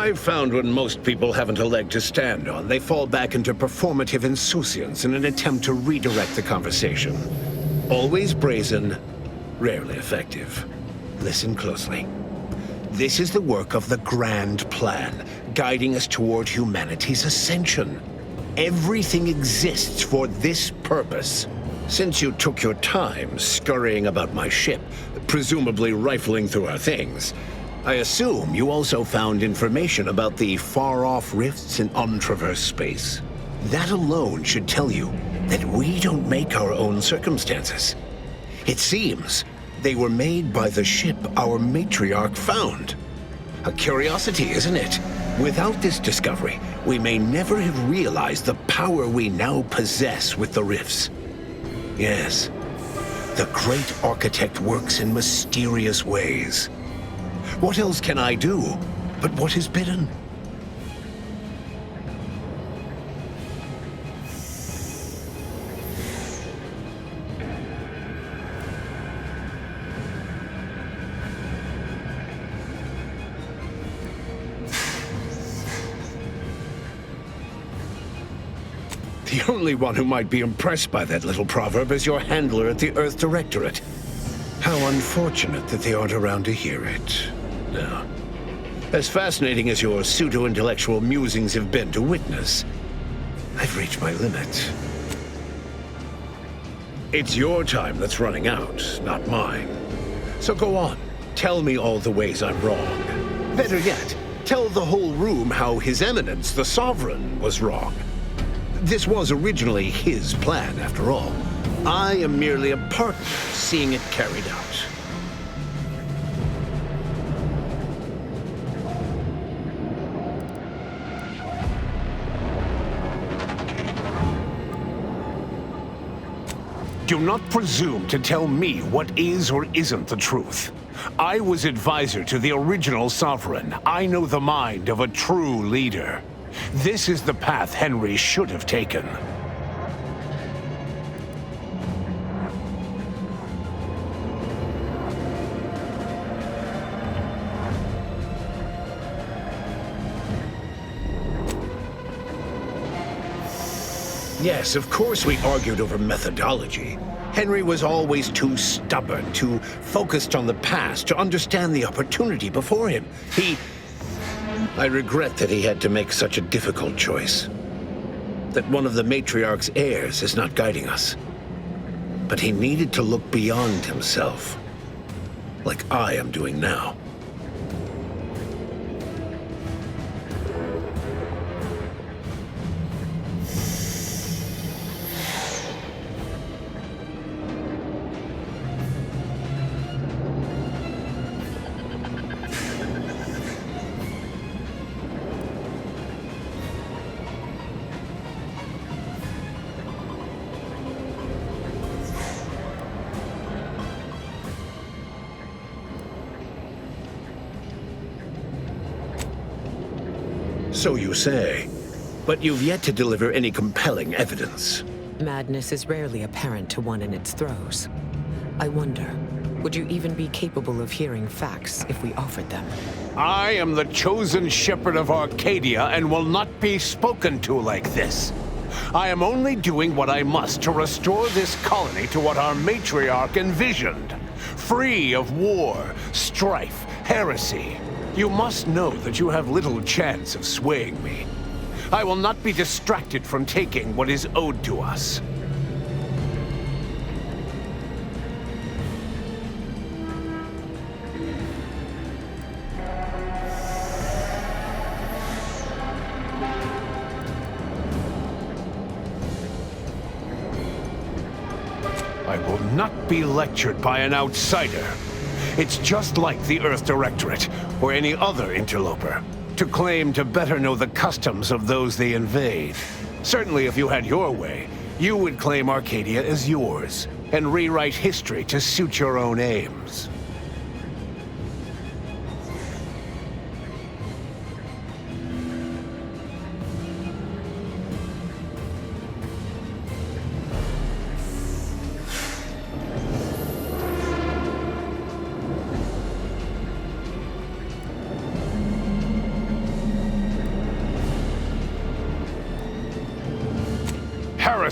I've found when most people haven't a leg to stand on, they fall back into performative insouciance in an attempt to redirect the conversation. Always brazen, rarely effective. Listen closely. This is the work of the Grand Plan, guiding us toward humanity's ascension. Everything exists for this purpose. Since you took your time scurrying about my ship, presumably rifling through our things, I assume you also found information about the far-off rifts in untraversed space. That alone should tell you that we don't make our own circumstances. It seems they were made by the ship our matriarch found. A curiosity, isn't it? Without this discovery, we may never have realized the power we now possess with the rifts. Yes, the great architect works in mysterious ways. What else can I do but what is bidden? The only one who might be impressed by that little proverb is your handler at the Earth Directorate. How unfortunate that they aren't around to hear it. No. As fascinating as your pseudo-intellectual musings have been to witness, I've reached my limit. It's your time that's running out, not mine. So go on, tell me all the ways I'm wrong. Better yet, tell the whole room how His Eminence, the Sovereign, was wrong. This was originally his plan, after all. I am merely a partner seeing it carried out. Do not presume to tell me what is or isn't the truth. I was advisor to the original Sovereign. I know the mind of a true leader. This is the path Henry should have taken. Yes, of course we argued over methodology. Henry was always too stubborn, too focused on the past to understand the opportunity before him. I regret that he had to make such a difficult choice. That one of the matriarch's heirs is not guiding us. But he needed to look beyond himself, like I am doing now. So you say, but you've yet to deliver any compelling evidence. Madness is rarely apparent to one in its throes. I wonder, would you even be capable of hearing facts if we offered them? I am the chosen shepherd of Arcadia and will not be spoken to like this. I am only doing what I must to restore this colony to what our matriarch envisioned. Free of war, strife, heresy. You must know that you have little chance of swaying me. I will not be distracted from taking what is owed to us. I will not be lectured by an outsider. It's just like the Earth Directorate, or any other interloper, to claim to better know the customs of those they invade. Certainly if you had your way, you would claim Arcadia as yours, and rewrite history to suit your own aims.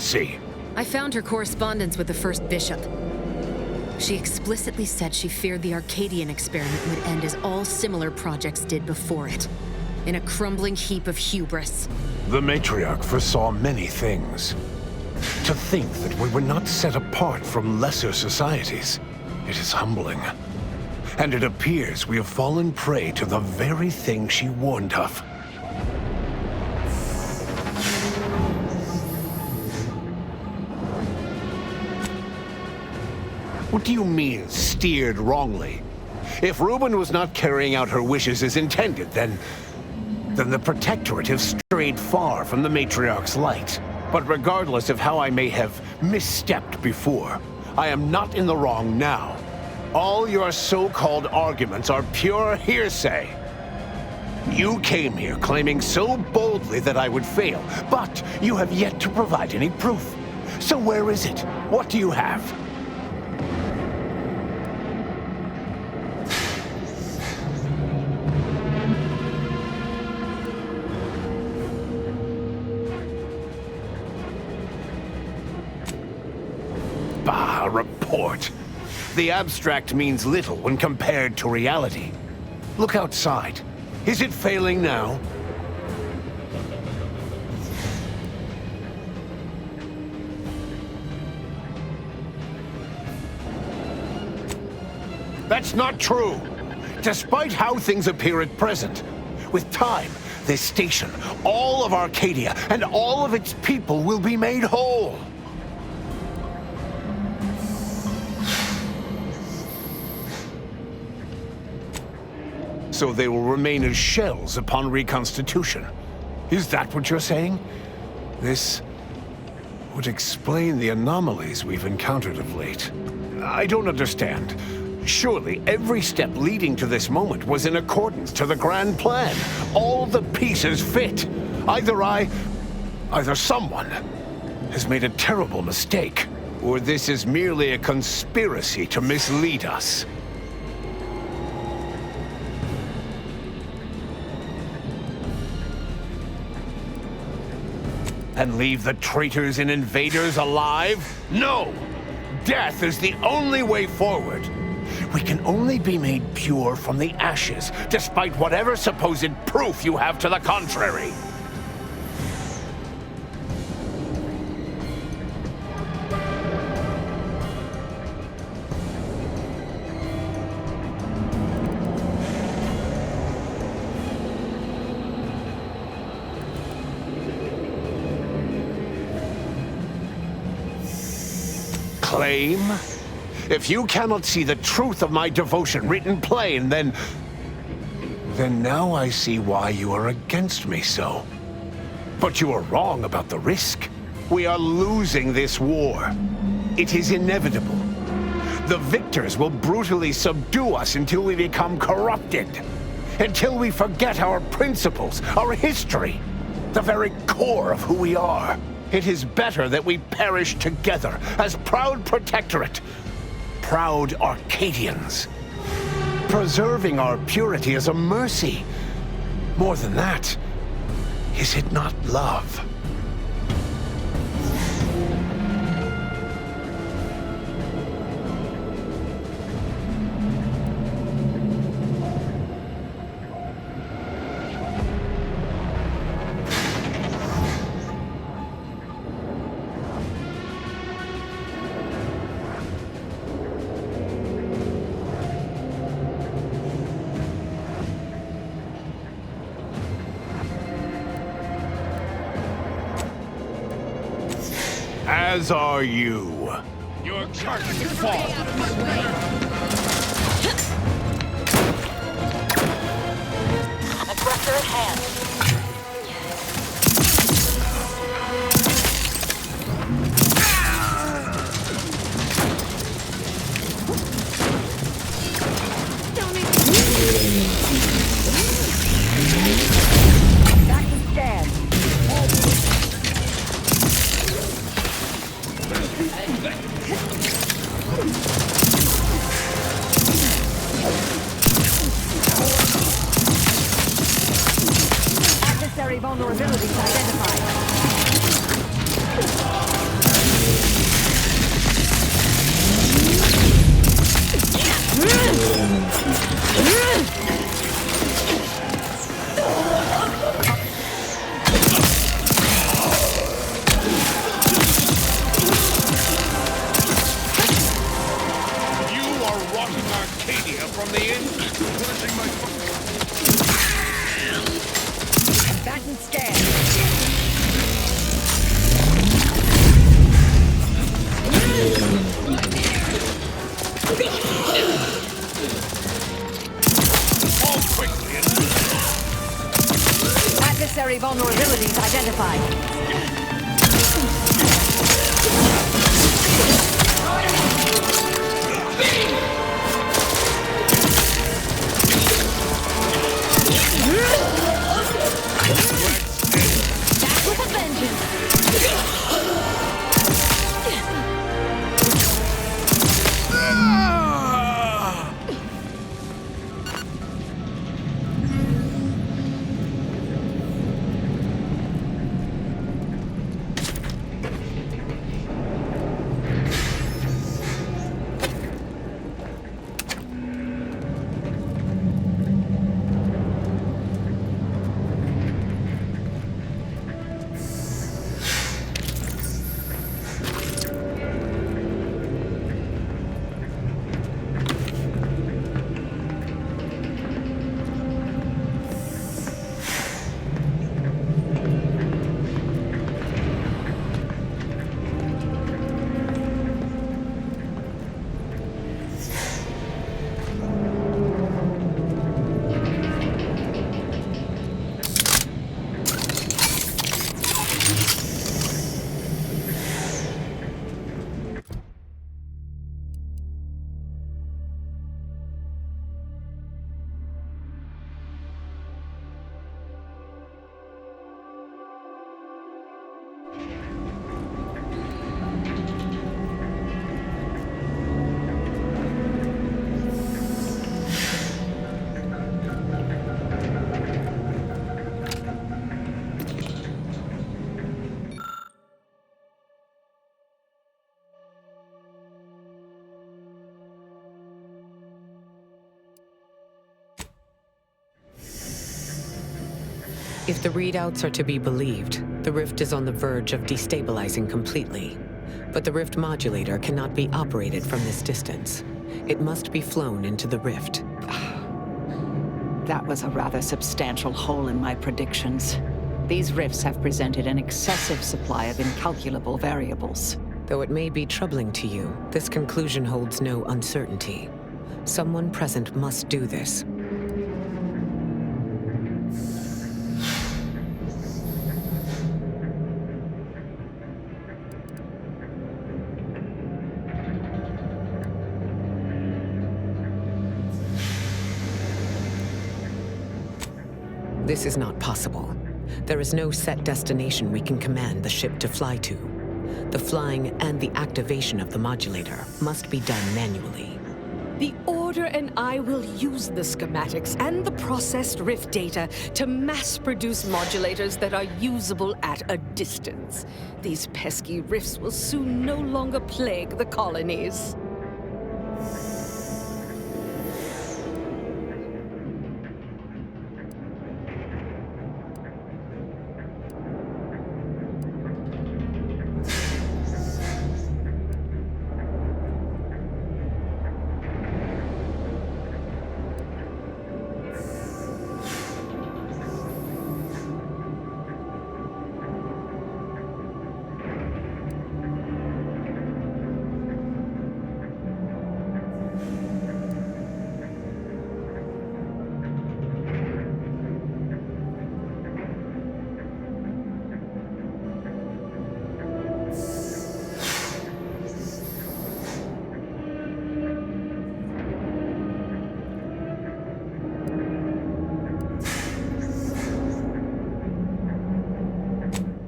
Heresy! I found her correspondence with the First Bishop. She explicitly said she feared the Arcadian experiment would end as all similar projects did before it, in a crumbling heap of hubris. The matriarch foresaw many things. To think that we were not set apart from lesser societies, it is humbling. And it appears we have fallen prey to the very thing she warned of. What do you mean, steered wrongly? If Reuben was not carrying out her wishes as intended, then the Protectorate have strayed far from the Matriarch's light. But regardless of how I may have misstepped before, I am not in the wrong now. All your so-called arguments are pure hearsay. You came here claiming so boldly that I would fail, but you have yet to provide any proof. So where is it? What do you have? Bah, a report. The abstract means little when compared to reality. Look outside. Is it failing now? That's not true. Despite how things appear at present, with time, this station, all of Arcadia, and all of its people will be made whole. So they will remain as shells upon reconstitution. Is that what you're saying? This would explain the anomalies we've encountered of late. I don't understand. Surely every step leading to this moment was in accordance to the grand plan. All the pieces fit. Either someone has made a terrible mistake, or this is merely a conspiracy to mislead us. And leave the traitors and invaders alive? No! Death is the only way forward. We can only be made pure from the ashes, despite whatever supposed proof you have to the contrary. Claim? If you cannot see the truth of my devotion written plain, then now I see why you are against me so. But you are wrong about the risk. We are losing this war. It is inevitable. The victors will brutally subdue us until we become corrupted. Until we forget our principles, our history, the very core of who we are. It is better that we perish together as proud Protectorate, proud Arcadians. Preserving our purity is a mercy. More than that, is it not love? As are you. Your charges fall. Aggressor at hand. Back to stand. Adversary vulnerabilities identified. From the inside. Back and stand. Necessary vulnerabilities identified. Back with a vengeance. If the readouts are to be believed, the rift is on the verge of destabilizing completely. But the rift modulator cannot be operated from this distance. It must be flown into the rift. That was a rather substantial hole in my predictions. These rifts have presented an excessive supply of incalculable variables. Though it may be troubling to you, this conclusion holds no uncertainty. Someone present must do this. This is not possible. There is no set destination we can command the ship to fly to. The flying and the activation of the modulator must be done manually. The Order and I will use the schematics and the processed rift data to mass-produce modulators that are usable at a distance. These pesky rifts will soon no longer plague the colonies.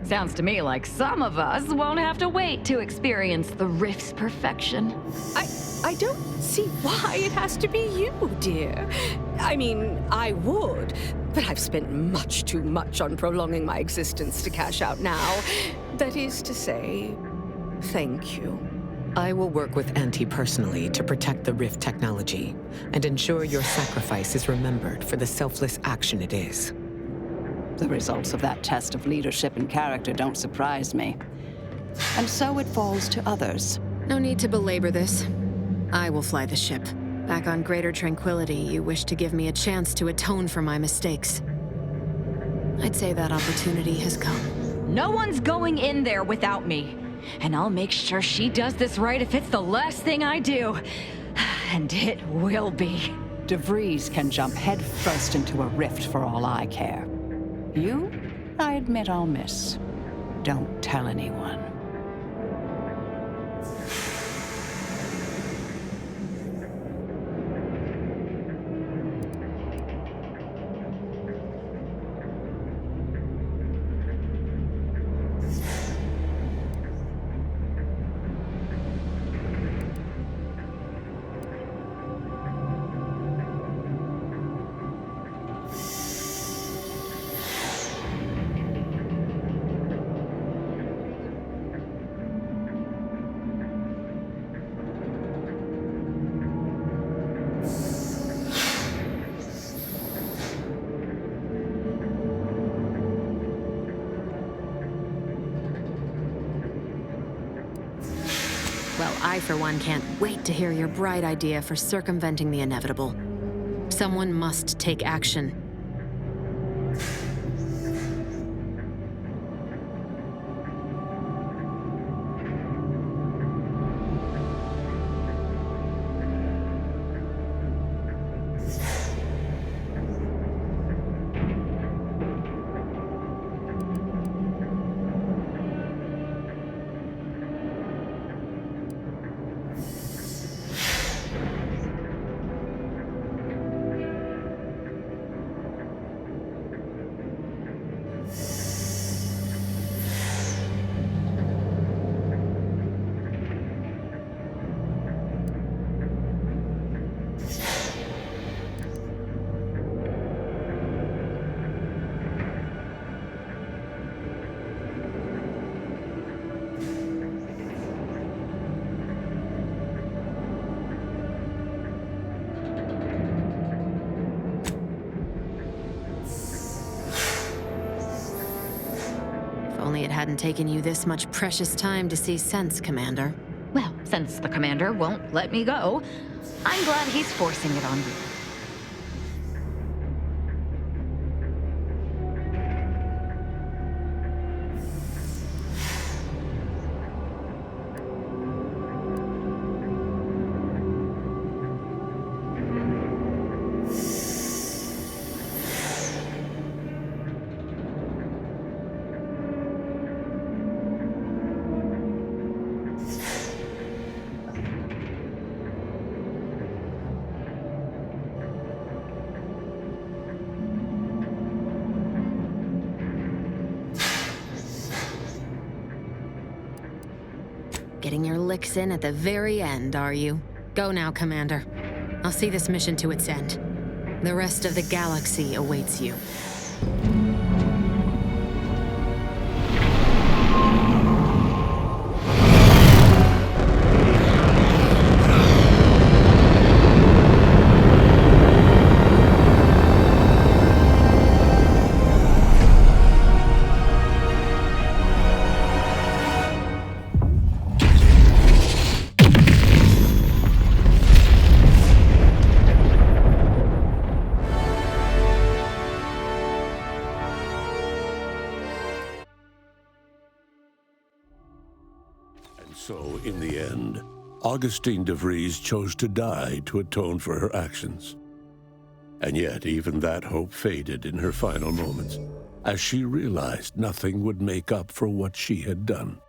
Sounds to me like some of us won't have to wait to experience the rift's perfection. I don't see why it has to be you, dear. I mean, I would, but I've spent much too much on prolonging my existence to cash out now. That is to say, thank you. I will work with Auntie personally to protect the Rift technology and ensure your sacrifice is remembered for the selfless action it is. The results of that test of leadership and character don't surprise me. And so it falls to others. No need to belabor this. I will fly the ship. Back on Greater Tranquility, you wish to give me a chance to atone for my mistakes. I'd say that opportunity has come. No one's going in there without me. And I'll make sure she does this right if it's the last thing I do. And it will be. DeVries can jump headfirst into a rift for all I care. You I admit I'll miss. Don't tell anyone. Well, I, for one, can't wait to hear your bright idea for circumventing the inevitable. Someone must take action. Only it hadn't taken you this much precious time to see sense, Commander. Well, since the commander won't let me go, I'm glad he's forcing it on you. Getting your licks in at the very end, are you? Go now, Commander. I'll see this mission to its end. The rest of the galaxy awaits you. So, in the end, Augustine de Vries chose to die to atone for her actions. And yet, even that hope faded in her final moments, as she realized nothing would make up for what she had done.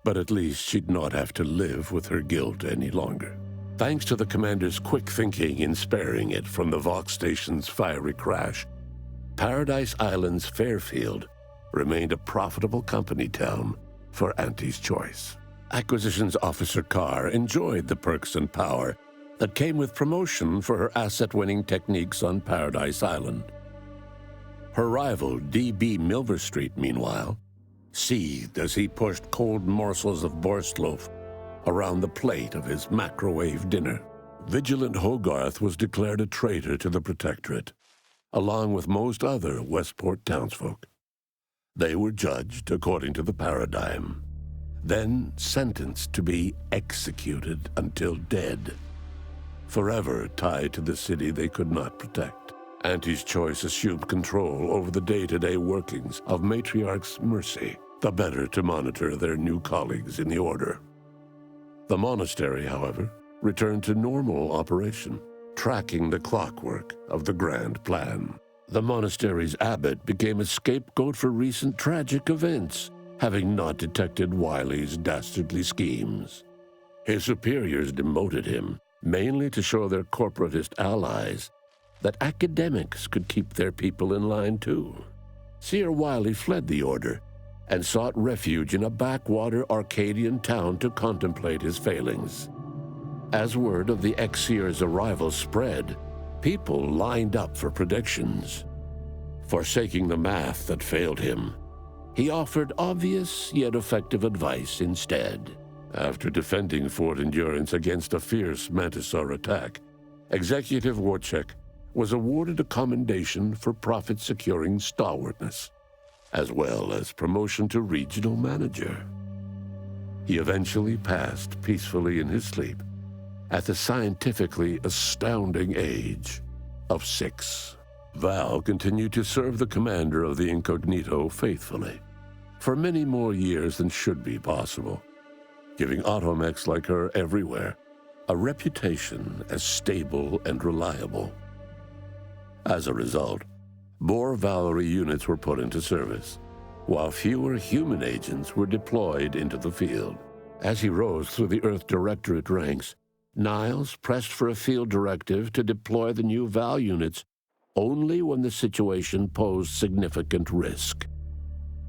But at least she'd not have to live with her guilt any longer. Thanks to the Commander's quick thinking in sparing it from the Vox Station's fiery crash, Paradise Island's Fairfield remained a profitable company town for Auntie's Choice. Acquisitions Officer Carr enjoyed the perks and power that came with promotion for her asset-winning techniques on Paradise Island. Her rival, D.B. Milverstreet, meanwhile, seethed as he pushed cold morsels of Borstloaf around the plate of his microwave dinner. Vigilant Hogarth was declared a traitor to the Protectorate, along with most other Westport townsfolk. They were judged according to the paradigm, then sentenced to be executed until dead, forever tied to the city they could not protect. Auntie's Choice assumed control over the day-to-day workings of Matriarch's Mercy, the better to monitor their new colleagues in the Order. The monastery, however, returned to normal operation, tracking the clockwork of the grand plan. The monastery's abbot became a scapegoat for recent tragic events, having not detected Wiley's dastardly schemes. His superiors demoted him, mainly to show their corporatist allies that academics could keep their people in line too. Seer Wiley fled the order and sought refuge in a backwater Arcadian town to contemplate his failings. As word of the ex-seer's arrival spread, people lined up for predictions. Forsaking the math that failed him, he offered obvious yet effective advice instead. After defending Fort Endurance against a fierce Mantisaur attack, Executive Warchek was awarded a commendation for profit-securing stalwartness, as well as promotion to regional manager. He eventually passed peacefully in his sleep at the scientifically astounding age of 6. Val continued to serve the commander of the Incognito faithfully for many more years than should be possible, giving automechs like her everywhere a reputation as stable and reliable. As a result, more Valkyrie units were put into service, while fewer human agents were deployed into the field. As he rose through the Earth Directorate ranks, Niles pressed for a field directive to deploy the new Val units only when the situation posed significant risk.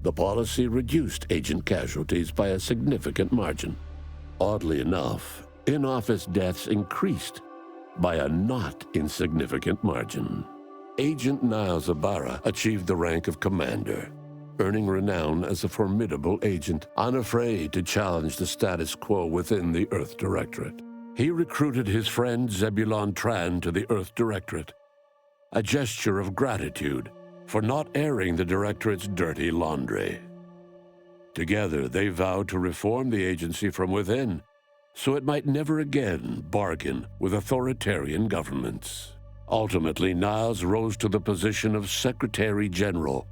The policy reduced agent casualties by a significant margin. Oddly enough, in-office deaths increased by a not insignificant margin. Agent Niles Ibarra achieved the rank of commander, earning renown as a formidable agent, unafraid to challenge the status quo within the Earth Directorate. He recruited his friend Zebulon Tran to the Earth Directorate, a gesture of gratitude for not airing the Directorate's dirty laundry. Together, they vowed to reform the agency from within, so it might never again bargain with authoritarian governments. Ultimately, Niles rose to the position of Secretary General.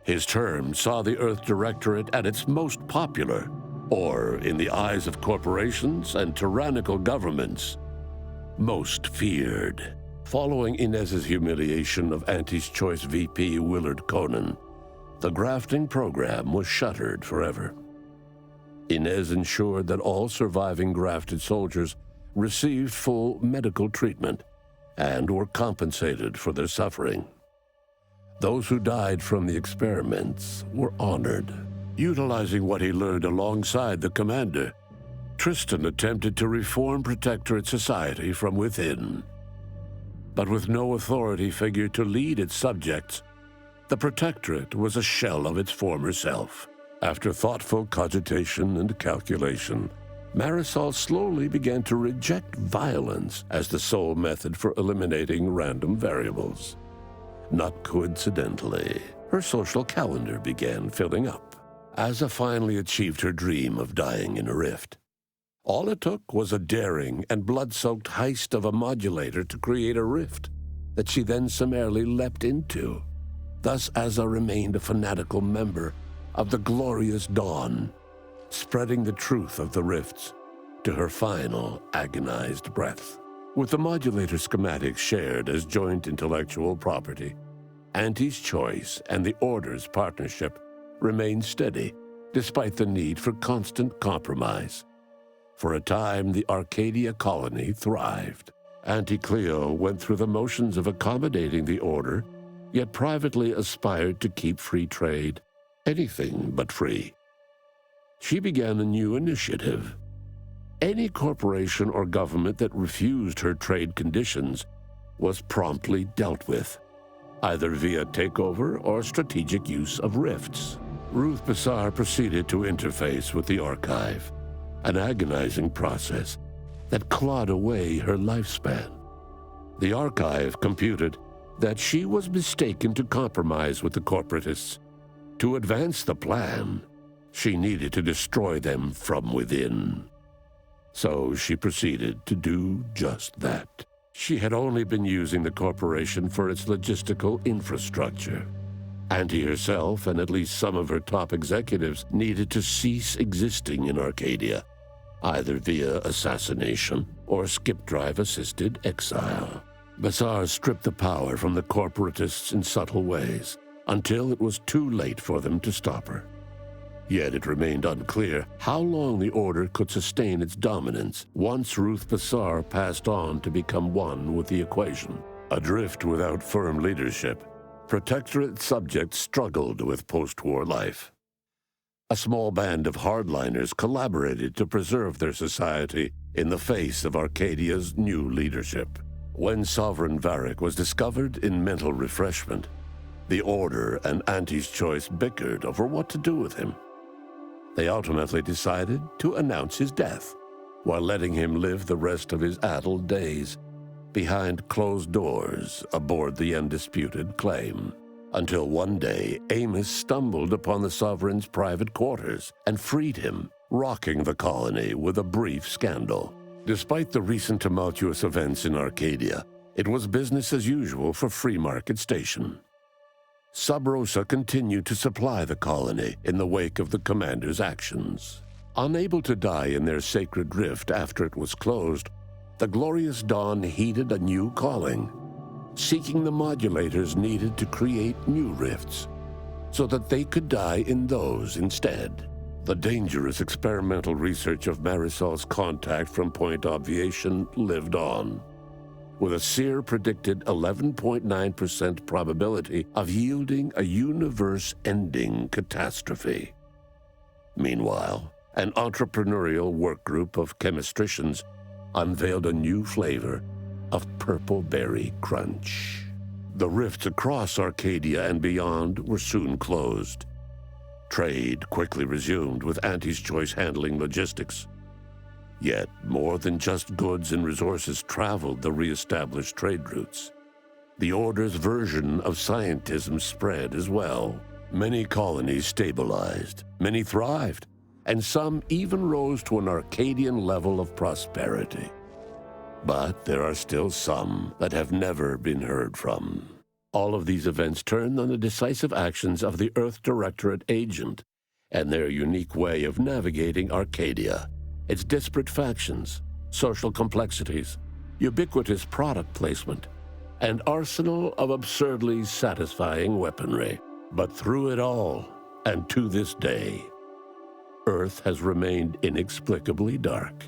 His term saw the Earth Directorate at its most popular, or, in the eyes of corporations and tyrannical governments, most feared. Following Inez's humiliation of Anti's Choice VP Willard Conan, the grafting program was shuttered forever. Inez ensured that all surviving grafted soldiers received full medical treatment and were compensated for their suffering. Those who died from the experiments were honored. Utilizing what he learned alongside the commander, Tristan attempted to reform Protectorate society from within. But with no authority figure to lead its subjects, the Protectorate was a shell of its former self. After thoughtful cogitation and calculation, Marisol slowly began to reject violence as the sole method for eliminating random variables. Not coincidentally, her social calendar began filling up. Asa finally achieved her dream of dying in a rift. All it took was a daring and blood-soaked heist of a modulator to create a rift that she then summarily leapt into. Thus Asa remained a fanatical member of the Glorious Dawn, spreading the truth of the rifts to her final agonized breath. With the modulator schematics shared as joint intellectual property, Anti's Choice and the Order's partnership remained steady, despite the need for constant compromise. For a time, the Arcadia colony thrived. Auntie Cleo went through the motions of accommodating the Order, yet privately aspired to keep free trade anything but free. She began a new initiative. Any corporation or government that refused her trade conditions was promptly dealt with, either via takeover or strategic use of rifts. Ruth Bassar proceeded to interface with the Archive, an agonizing process that clawed away her lifespan. The Archive computed that she was mistaken to compromise with the corporatists. To advance the plan, she needed to destroy them from within. So she proceeded to do just that. She had only been using the corporation for its logistical infrastructure. Auntie herself and at least some of her top executives needed to cease existing in Arcadia, either via assassination or skip drive-assisted exile. Bassar stripped the power from the corporatists in subtle ways, until it was too late for them to stop her. Yet it remained unclear how long the Order could sustain its dominance once Ruth Bassar passed on to become one with the Equation. Adrift without firm leadership, Protectorate subjects struggled with post-war life. A small band of hardliners collaborated to preserve their society in the face of Arcadia's new leadership. When Sovereign Varric was discovered in mental refreshment, the Order and Auntie's Choice bickered over what to do with him. They ultimately decided to announce his death, while letting him live the rest of his addled days behind closed doors aboard the Undisputed Claim. Until one day, Amos stumbled upon the Sovereign's private quarters and freed him, rocking the colony with a brief scandal. Despite the recent tumultuous events in Arcadia, it was business as usual for Free Market Station. Sub Rosa continued to supply the colony in the wake of the Commander's actions. Unable to die in their sacred rift after it was closed, the Glorious Dawn heeded a new calling, seeking the modulators needed to create new rifts, so that they could die in those instead. The dangerous experimental research of Marisol's contact from Point Obviation lived on, with a Seer predicted 11.9% probability of yielding a universe-ending catastrophe. Meanwhile, an entrepreneurial work group of chemistricians unveiled a new flavor of Purple Berry Crunch. The rifts across Arcadia and beyond were soon closed. Trade quickly resumed, with Auntie's Choice handling logistics. Yet, more than just goods and resources traveled the re-established trade routes. The Order's version of scientism spread as well. Many colonies stabilized, many thrived, and some even rose to an Arcadian level of prosperity. But there are still some that have never been heard from. All of these events turned on the decisive actions of the Earth Directorate agent and their unique way of navigating Arcadia, its disparate factions, social complexities, ubiquitous product placement, and arsenal of absurdly satisfying weaponry. But through it all, and to this day, Earth has remained inexplicably dark.